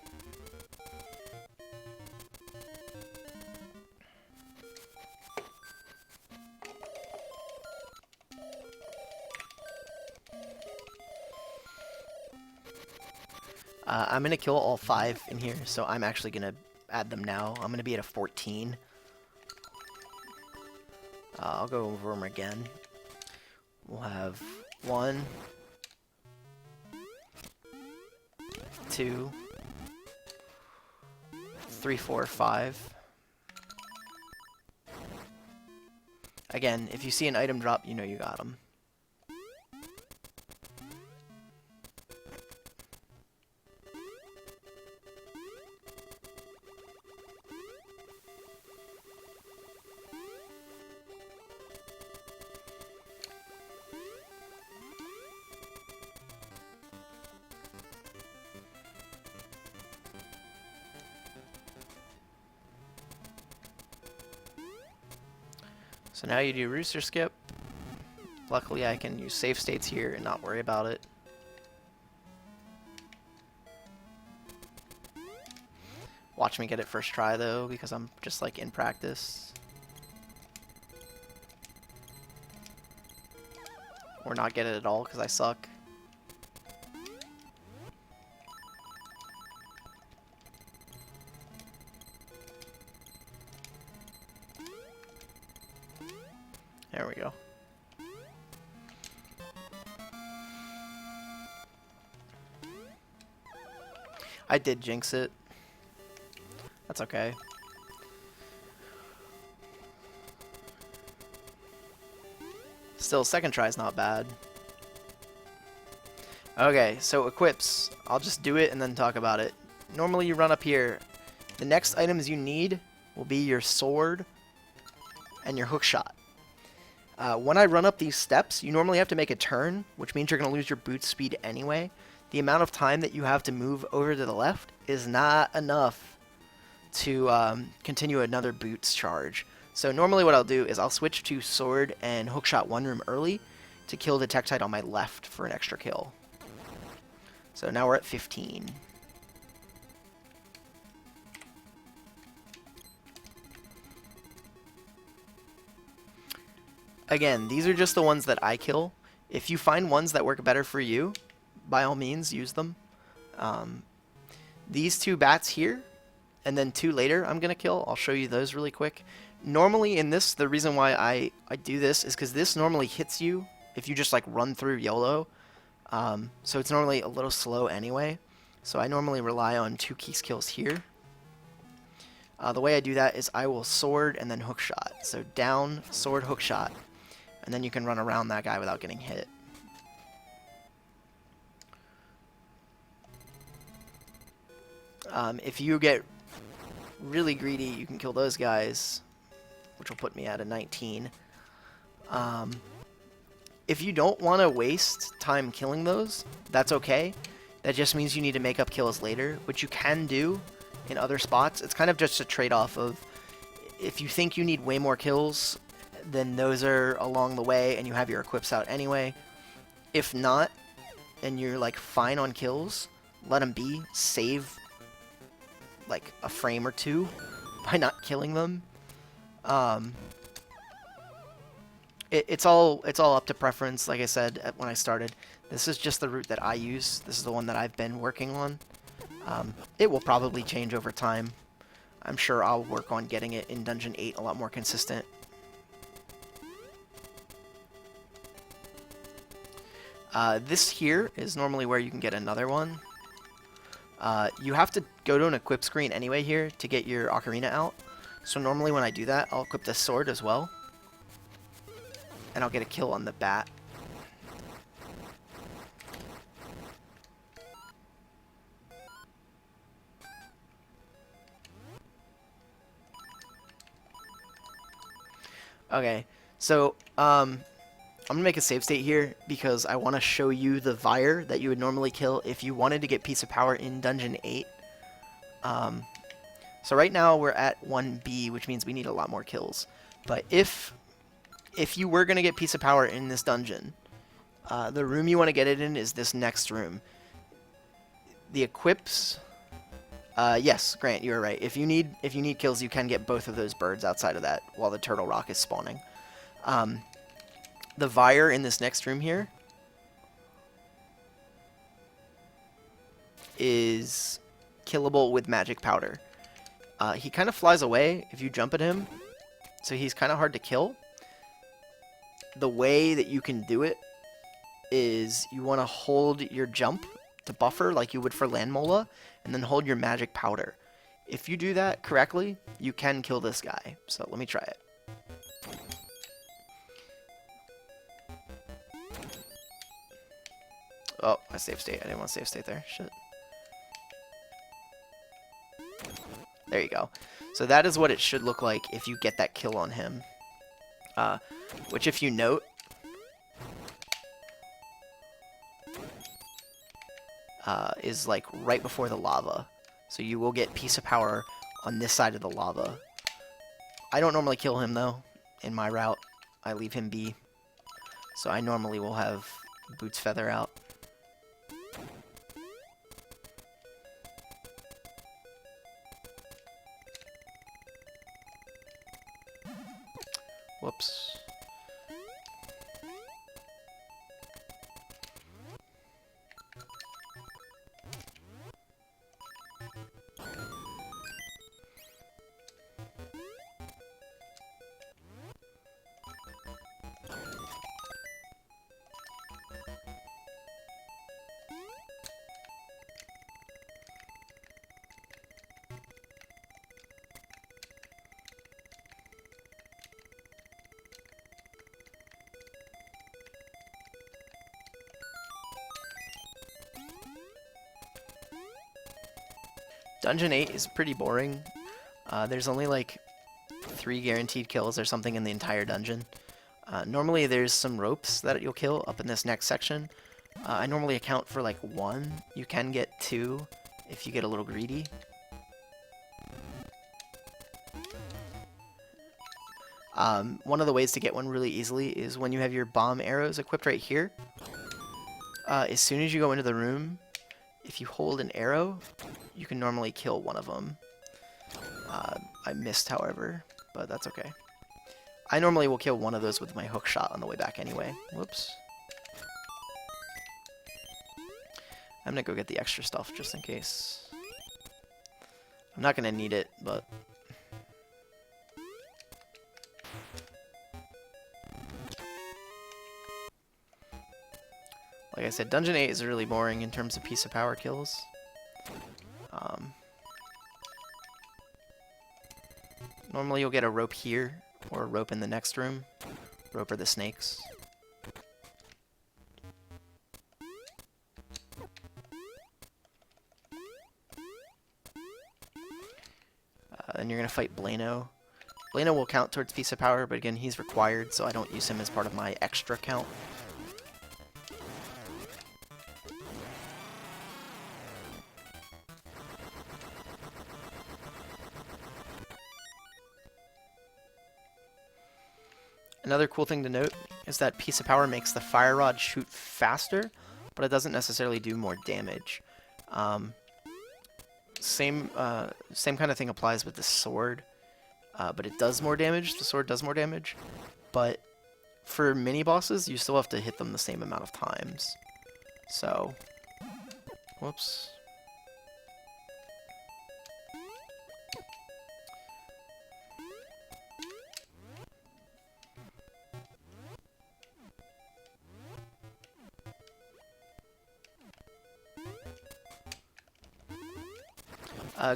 I'm going to kill all 5 in here, so I'm actually going to add them now. I'm going to be at a 14. I'll go over them again. We'll have 1, 2, 3, 4, 5. Again, if you see an item drop, you know you got them. So now you do Rooster Skip. Luckily I can use save states here and not worry about it. Watch me get it first try though, because I'm just like in practice. Or not get it at all because I suck. There we go. I did jinx it. That's okay. Still, second try is not bad. Okay, so equips. I'll just do it and then talk about it. Normally you run up here. The next items you need will be your sword and your hook shot. When I run up these steps, you normally have to make a turn, which means you're going to lose your boot speed anyway. The amount of time that you have to move over to the left is not enough to continue another boots charge. So normally what I'll do is I'll switch to sword and hookshot one room early to kill the Tektite on my left for an extra kill. So now we're at 15. Again, these are just the ones that I kill. If you find ones that work better for you, by all means, use them. These 2 bats here, and then 2 later I'm going to kill. I'll show you those really quick. Normally in this, the reason why I do this is because this normally hits you if you just like run through YOLO. So it's normally a little slow anyway. So I normally rely on 2 Keese kills here. The way I do that is I will sword and then hookshot. So down, sword, hookshot. And then you can run around that guy without getting hit. If you get really greedy, you can kill those guys, which will put me at a 19. If you don't want to waste time killing those, that's okay. That just means you need to make up kills later, which you can do in other spots. It's kind of just a trade-off of if you think you need way more kills, then those are along the way and you have your equips out anyway. If not, and you're like fine on kills, let them be. Save like a frame or two by not killing them. It's all up to preference. Like I said when I started, this is just the route that I use. This is the one that I've been working on. It will probably change over time. I'm sure I'll work on getting it in Dungeon 8 a lot more consistent. This here is normally where you can get another one. You have to go to an equip screen anyway here to get your ocarina out. So normally when I do that, I'll equip this sword as well. And I'll get a kill on the bat. Okay, so I'm gonna make a save state here because I want to show you the Vire that you would normally kill if you wanted to get Piece of Power in Dungeon 8. So right now we're at 1B, which means we need a lot more kills. But if you were gonna get Piece of Power in this dungeon, the room you want to get it in is this next room. The equips. Yes, Grant, you're right. If you need kills, you can get both of those birds outside of that while the turtle rock is spawning. The Vire in this next room here is killable with magic powder. He kind of flies away if you jump at him, so he's kind of hard to kill. The way that you can do it is you want to hold your jump to buffer like you would for Landmola, and then hold your magic powder. If you do that correctly, you can kill this guy. So let me try it. Oh, I save state. I didn't want to save state there. Shit. There you go. So that is what it should look like if you get that kill on him. Which, if you note, is like right before the lava. So you will get Piece of Power on this side of the lava. I don't normally kill him though. In my route, I leave him be. So I normally will have Boots Feather out. Whoops. Dungeon 8 is pretty boring. There's only like 3 guaranteed kills or something in the entire dungeon. Normally there's some ropes that you'll kill up in this next section. I normally account for like 1. You can get 2 if you get a little greedy. One of the ways to get one really easily is when you have your bomb arrows equipped right here. As soon as you go into the room, if you hold an arrow, you can normally kill one of them. I missed, however, but that's okay. I normally will kill one of those with my hook shot on the way back anyway. Whoops. I'm gonna go get the extra stuff just in case. I'm not gonna need it, but... Like I said, Dungeon 8 is really boring in terms of Piece of Power kills. Normally you'll get a rope here, or a rope in the next room. Rope or the snakes. Then you're going to fight Blano. Lena will count towards piece of power, but again, he's required, so I don't use him as part of my extra count. Another cool thing to note is that piece of power makes the fire rod shoot faster, but it doesn't necessarily do more damage. Same kind of thing applies with the sword, but it does more damage. The sword does more damage, but for mini bosses, you still have to hit them the same amount of times. So, whoops.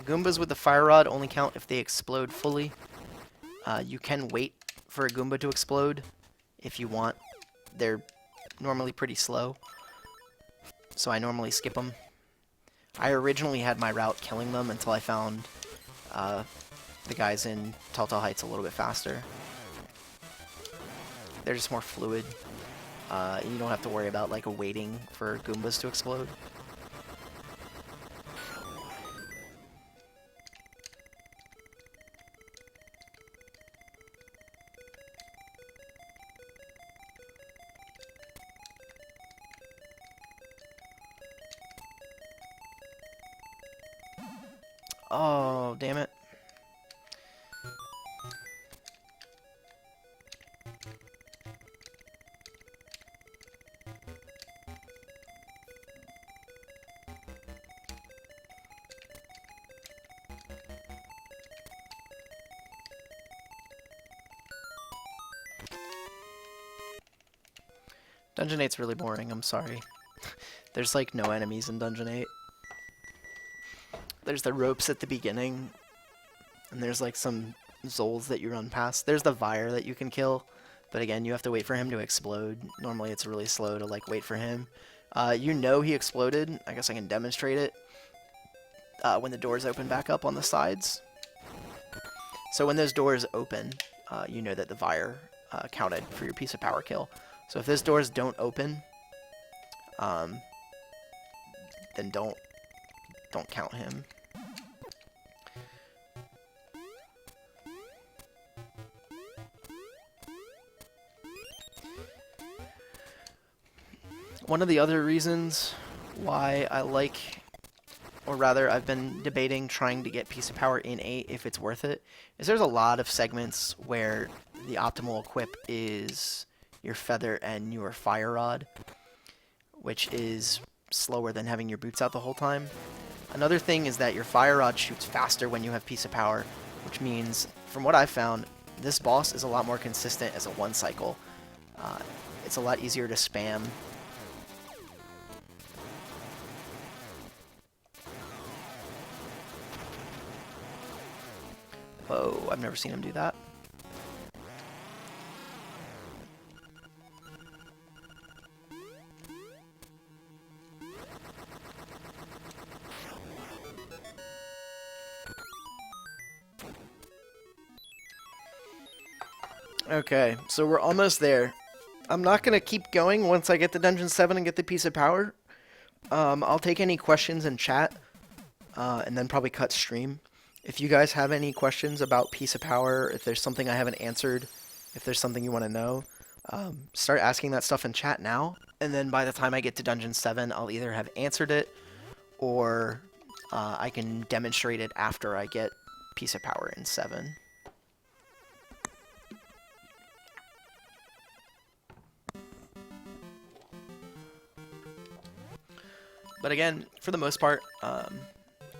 Goombas with the fire rod only count if they explode fully. You can wait for a Goomba to explode if you want. They're normally pretty slow, so I normally skip them. I originally had my route killing them until I found the guys in Telltale Heights a little bit faster. They're just more fluid. You don't have to worry about like waiting for Goombas to explode. Oh, damn it. Dungeon 8's really boring, I'm sorry. There's like no enemies in Dungeon 8. There's the ropes at the beginning, and there's like some Zols that you run past. There's the Vire that you can kill, but again, you have to wait for him to explode. Normally it's really slow to like wait for him. You know he exploded. I guess I can demonstrate it. When the doors open back up on the sides. So when those doors open, you know that the Vire counted for your piece of power kill. So if those doors don't open, then don't count him. One of the other reasons why I like, or rather I've been debating trying to get piece of power in 8 if it's worth it, is there's a lot of segments where the optimal equip is your feather and your fire rod, which is slower than having your boots out the whole time. Another thing is that your fire rod shoots faster when you have piece of power, which means, from what I've found, this boss is a lot more consistent as a one cycle. It's a lot easier to spam. Whoa, I've never seen him do that. Okay, so we're almost there. I'm not going to keep going once I get to Dungeon 7 and get the piece of power. I'll take any questions in chat, and then probably cut stream. If you guys have any questions about piece of power, if there's something I haven't answered, if there's something you want to know, start asking that stuff in chat now. And then by the time I get to Dungeon 7, I'll either have answered it, or I can demonstrate it after I get piece of power in 7. But again, for the most part,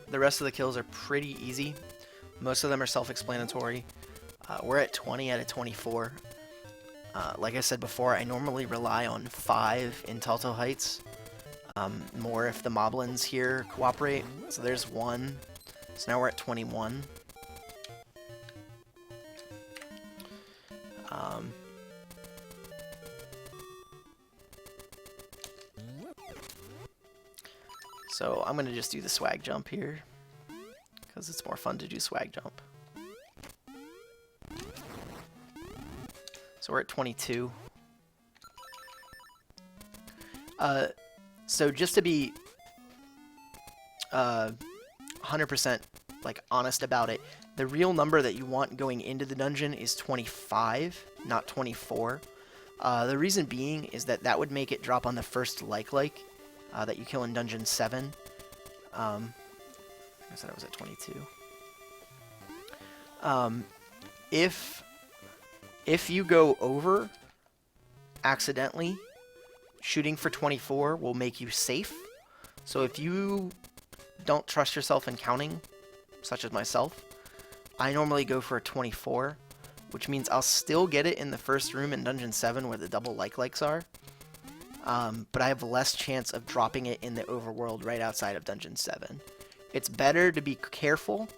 the rest of the kills are pretty easy. Most of them are self-explanatory. We're at 20 out of 24. Like I said before, I normally rely on 5 in Telltale Heights. More if the moblins here cooperate. So there's 1. So now we're at 21. So I'm going to just do the swag jump here, because it's more fun to do swag jump. So we're at 22. So just to be 100% like honest about it, the real number that you want going into the dungeon is 25, not 24. The reason being is that that would make it drop on the first like that you kill in Dungeon 7. I said I was at 22. If you go over accidentally, shooting for 24 will make you safe. So if you don't trust yourself in counting, such as myself, I normally go for a 24, which means I'll still get it in the first room in Dungeon 7 where the double likes are. But I have less chance of dropping it in the overworld right outside of Dungeon 7. It's better to be careful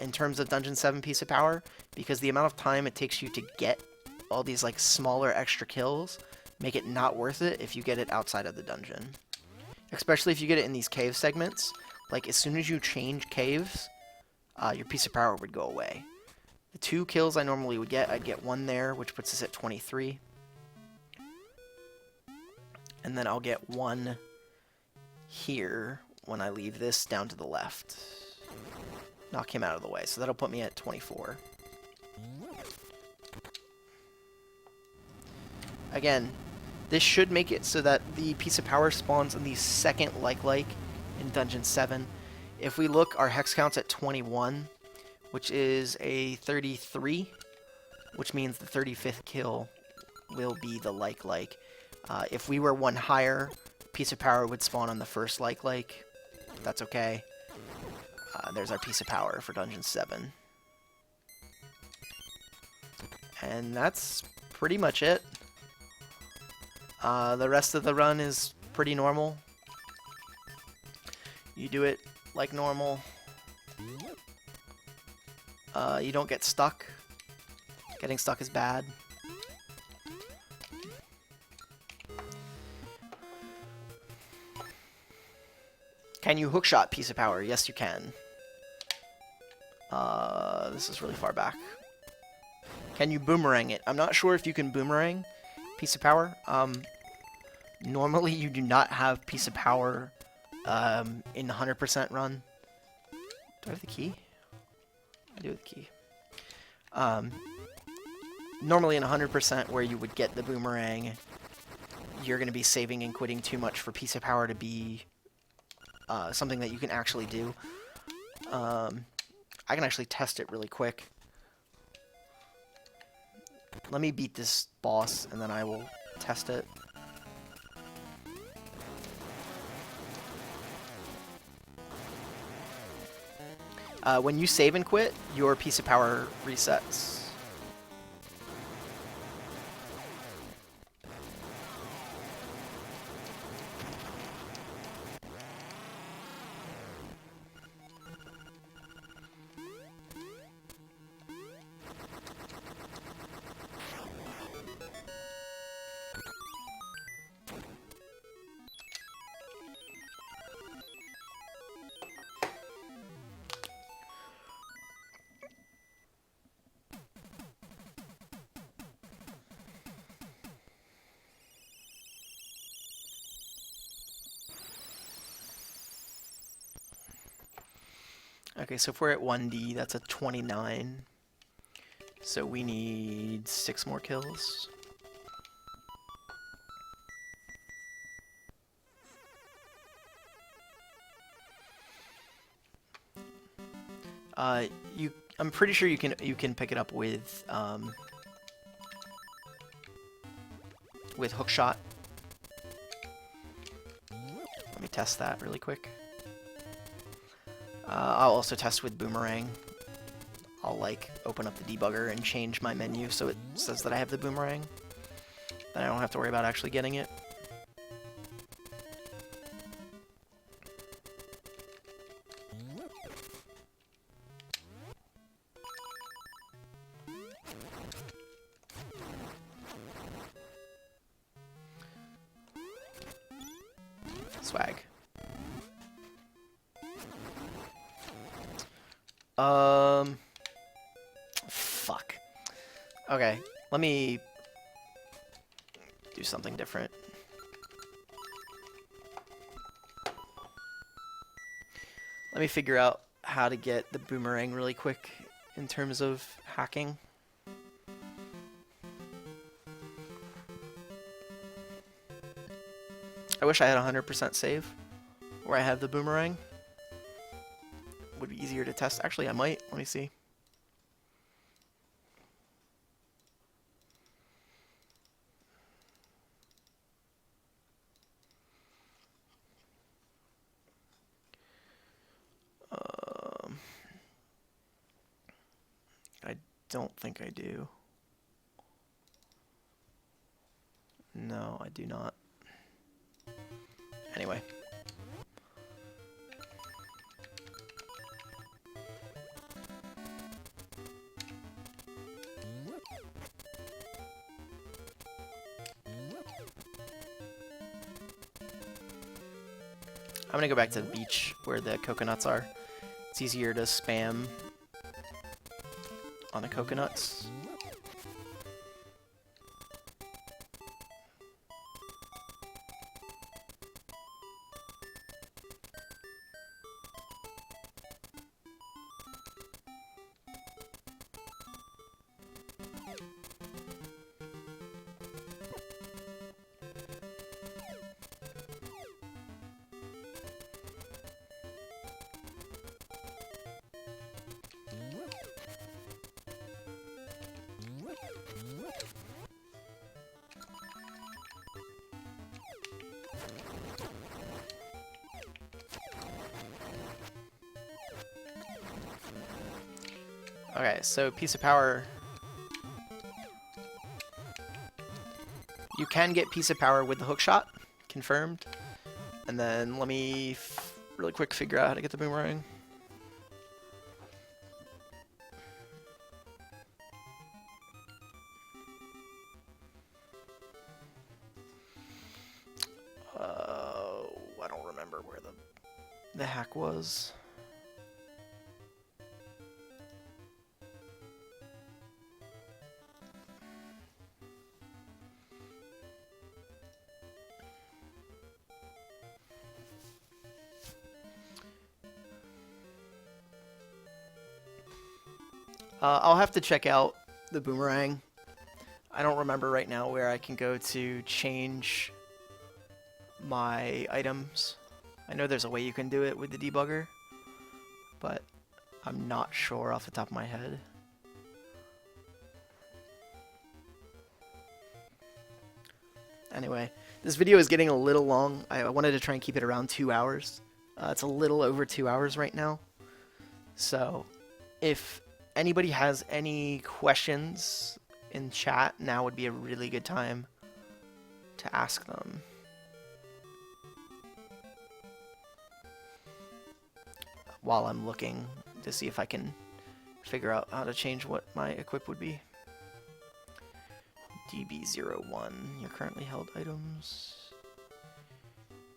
in terms of Dungeon 7 piece of power, because the amount of time it takes you to get all these like smaller extra kills make it not worth it if you get it outside of the dungeon. Especially if you get it in these cave segments. Like as soon as you change caves, your piece of power would go away. The 2 kills I normally would get, I'd get 1 there, which puts us at 23. And then I'll get 1 here when I leave this down to the left. Knock him out of the way. So that'll put me at 24. Again, this should make it so that the piece of power spawns in the second like in Dungeon 7. If we look, our hex count's at 21, which is a 33, which means the 35th kill will be the like. If we were 1 higher, piece of power would spawn on the first like. That's okay. There's our piece of power for Dungeon 7. And that's pretty much it. The rest of the run is pretty normal. You do it like normal. You don't get stuck. Getting stuck is bad. Can you hookshot piece of power? Yes, you can. This is really far back. Can you boomerang it? I'm not sure if you can boomerang piece of power. Normally you do not have piece of power in 100% run. Do I have the key? I do have the key. Normally in 100% where you would get the boomerang, you're going to be saving and quitting too much for piece of power to be something that you can actually do. I can actually test it really quick. Let me beat this boss, and then I will test it. When you save and quit, your piece of power resets. Okay, so if we're at 1D, that's a 29. So we need 6 more kills. I'm pretty sure you can pick it up with hookshot. Let me test that really quick. I'll also test with boomerang. I'll like open up the debugger and change my menu so it says that I have the boomerang. Then I don't have to worry about actually getting it. Swag. Fuck. Okay, Let me do something different. Let me figure out how to get the boomerang really quick in terms of hacking. I wish I had 100% save where I have the boomerang. Would be easier to test. Actually, I might. Let me see. I don't think I do. No, I do not. Anyway. I'm gonna go back to the beach where the coconuts are. It's easier to spam on the coconuts. Okay, so piece of power. You can get piece of power with the hook shot, confirmed. And then let me really quick figure out how to get the boomerang. I don't remember where the hack was. I'll have to check out the boomerang. I don't remember right now where I can go to change my items. I know there's a way you can do it with the debugger, but I'm not sure off the top of my head. Anyway, this video is getting a little long. I wanted to try and keep it around 2 hours. It's a little over 2 hours right now. So if anybody has any questions in chat, now would be a really good time to ask them. While I'm looking to see if I can figure out how to change what my equip would be. DB01, your currently held items.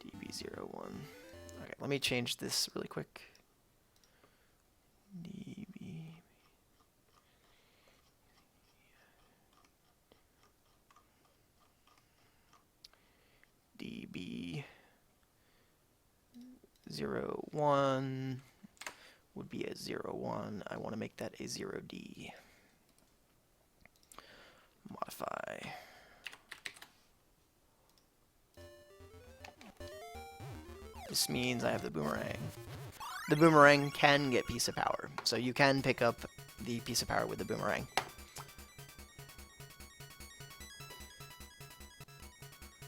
DB01. Okay, let me change this really quick. DB01 would be a 01. I want to make that a 0D. Modify. This means I have the boomerang. The boomerang can get piece of power, so you can pick up the piece of power with the boomerang.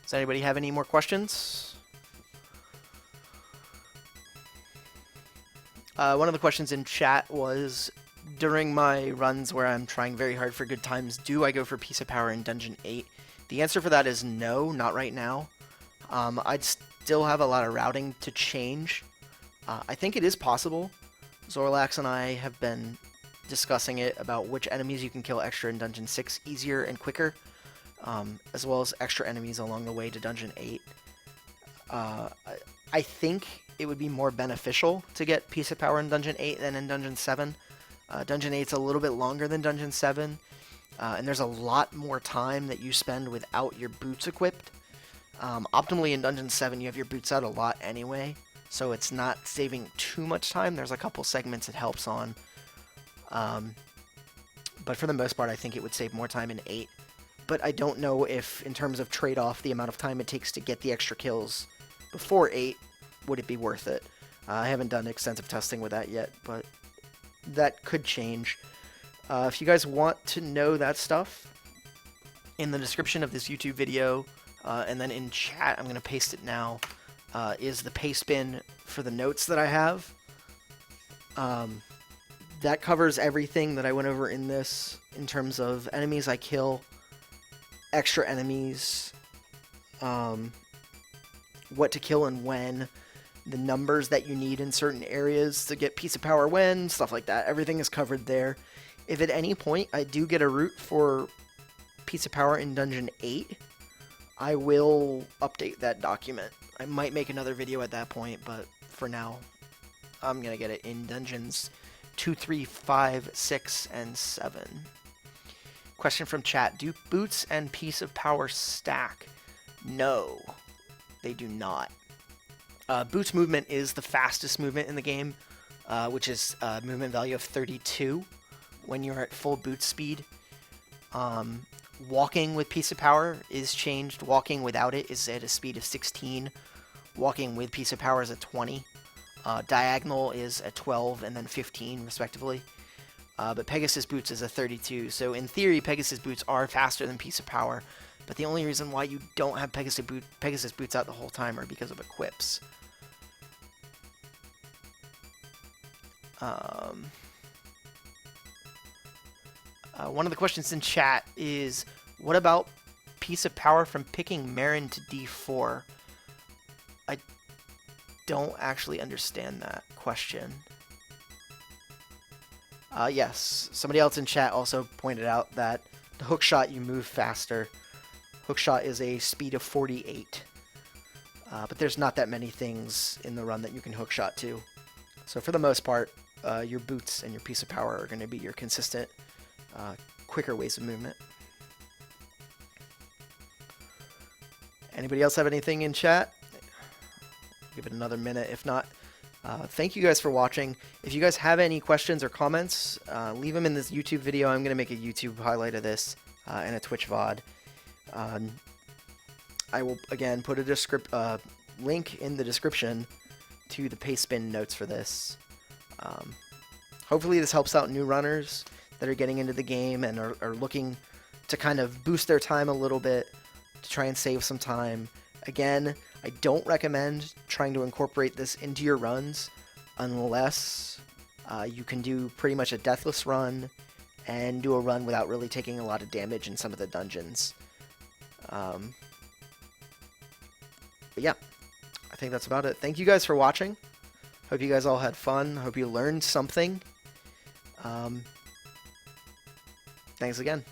Does anybody have any more questions? One of the questions in chat was, during my runs where I'm trying very hard for good times, do I go for piece of power in Dungeon 8? The answer for that is no, not right now. I'd still have a lot of routing to change. I think it is possible. Zorlax and I have been discussing it about which enemies you can kill extra in Dungeon 6 easier and quicker, as well as extra enemies along the way to Dungeon 8. I think it would be more beneficial to get piece of power in Dungeon 8 than in Dungeon 7. Dungeon 8's a little bit longer than Dungeon 7, and there's a lot more time that you spend without your boots equipped. Optimally in Dungeon 7, you have your boots out a lot anyway, so it's not saving too much time. There's a couple segments it helps on. But for the most part, I think it would save more time in 8. But I don't know if, in terms of trade-off, the amount of time it takes to get the extra kills before 8, would it be worth it? I haven't done extensive testing with that yet, but that could change. If you guys want to know that stuff, in the description of this YouTube video, and then in chat, I'm going to paste it now, is the paste bin for the notes that I have. That covers everything that I went over in this, in terms of enemies I kill, extra enemies, what to kill and when, the numbers that you need in certain areas to get Piece of Power when, stuff like that. Everything is covered there. If at any point I do get a route for Piece of Power in Dungeon 8, I will update that document. I might make another video at that point, but for now, I'm going to get it in Dungeons 2, 3, 5, 6, and 7. Question from chat. Do boots and Piece of Power stack? No, they do not. Boots movement is the fastest movement in the game, which is a movement value of 32 when you're at full boot speed. Walking with Piece of Power is changed. Walking without it is at a speed of 16. Walking with Piece of Power is at 20. Diagonal is at 12 and then 15, respectively. But Pegasus Boots is a 32. So in theory, Pegasus Boots are faster than Piece of Power. But the only reason why you don't have Pegasus Boots out the whole time are because of equips. One of the questions in chat is, what about Piece of Power from picking Marin to D4? I don't actually understand that question. Yes, somebody else in chat also pointed out that the hookshot, you move faster. Hookshot is a speed of 48. But there's not that many things in the run that you can hookshot to. So for the most part, your boots and your Piece of Power are going to be your consistent, quicker ways of movement. Anybody else have anything in chat? Give it another minute. If not, thank you guys for watching. If you guys have any questions or comments, leave them in this YouTube video. I'm going to make a YouTube highlight of this and a Twitch VOD. I will, again, put a link in the description to the paste bin notes for this. Hopefully this helps out new runners that are getting into the game and are looking to kind of boost their time a little bit, to try and save some time. Again, I don't recommend trying to incorporate this into your runs unless you can do pretty much a deathless run and do a run without really taking a lot of damage in some of the dungeons. But yeah, I think that's about it. Thank you guys for watching. Hope you guys all had fun. Hope you learned something. Thanks again.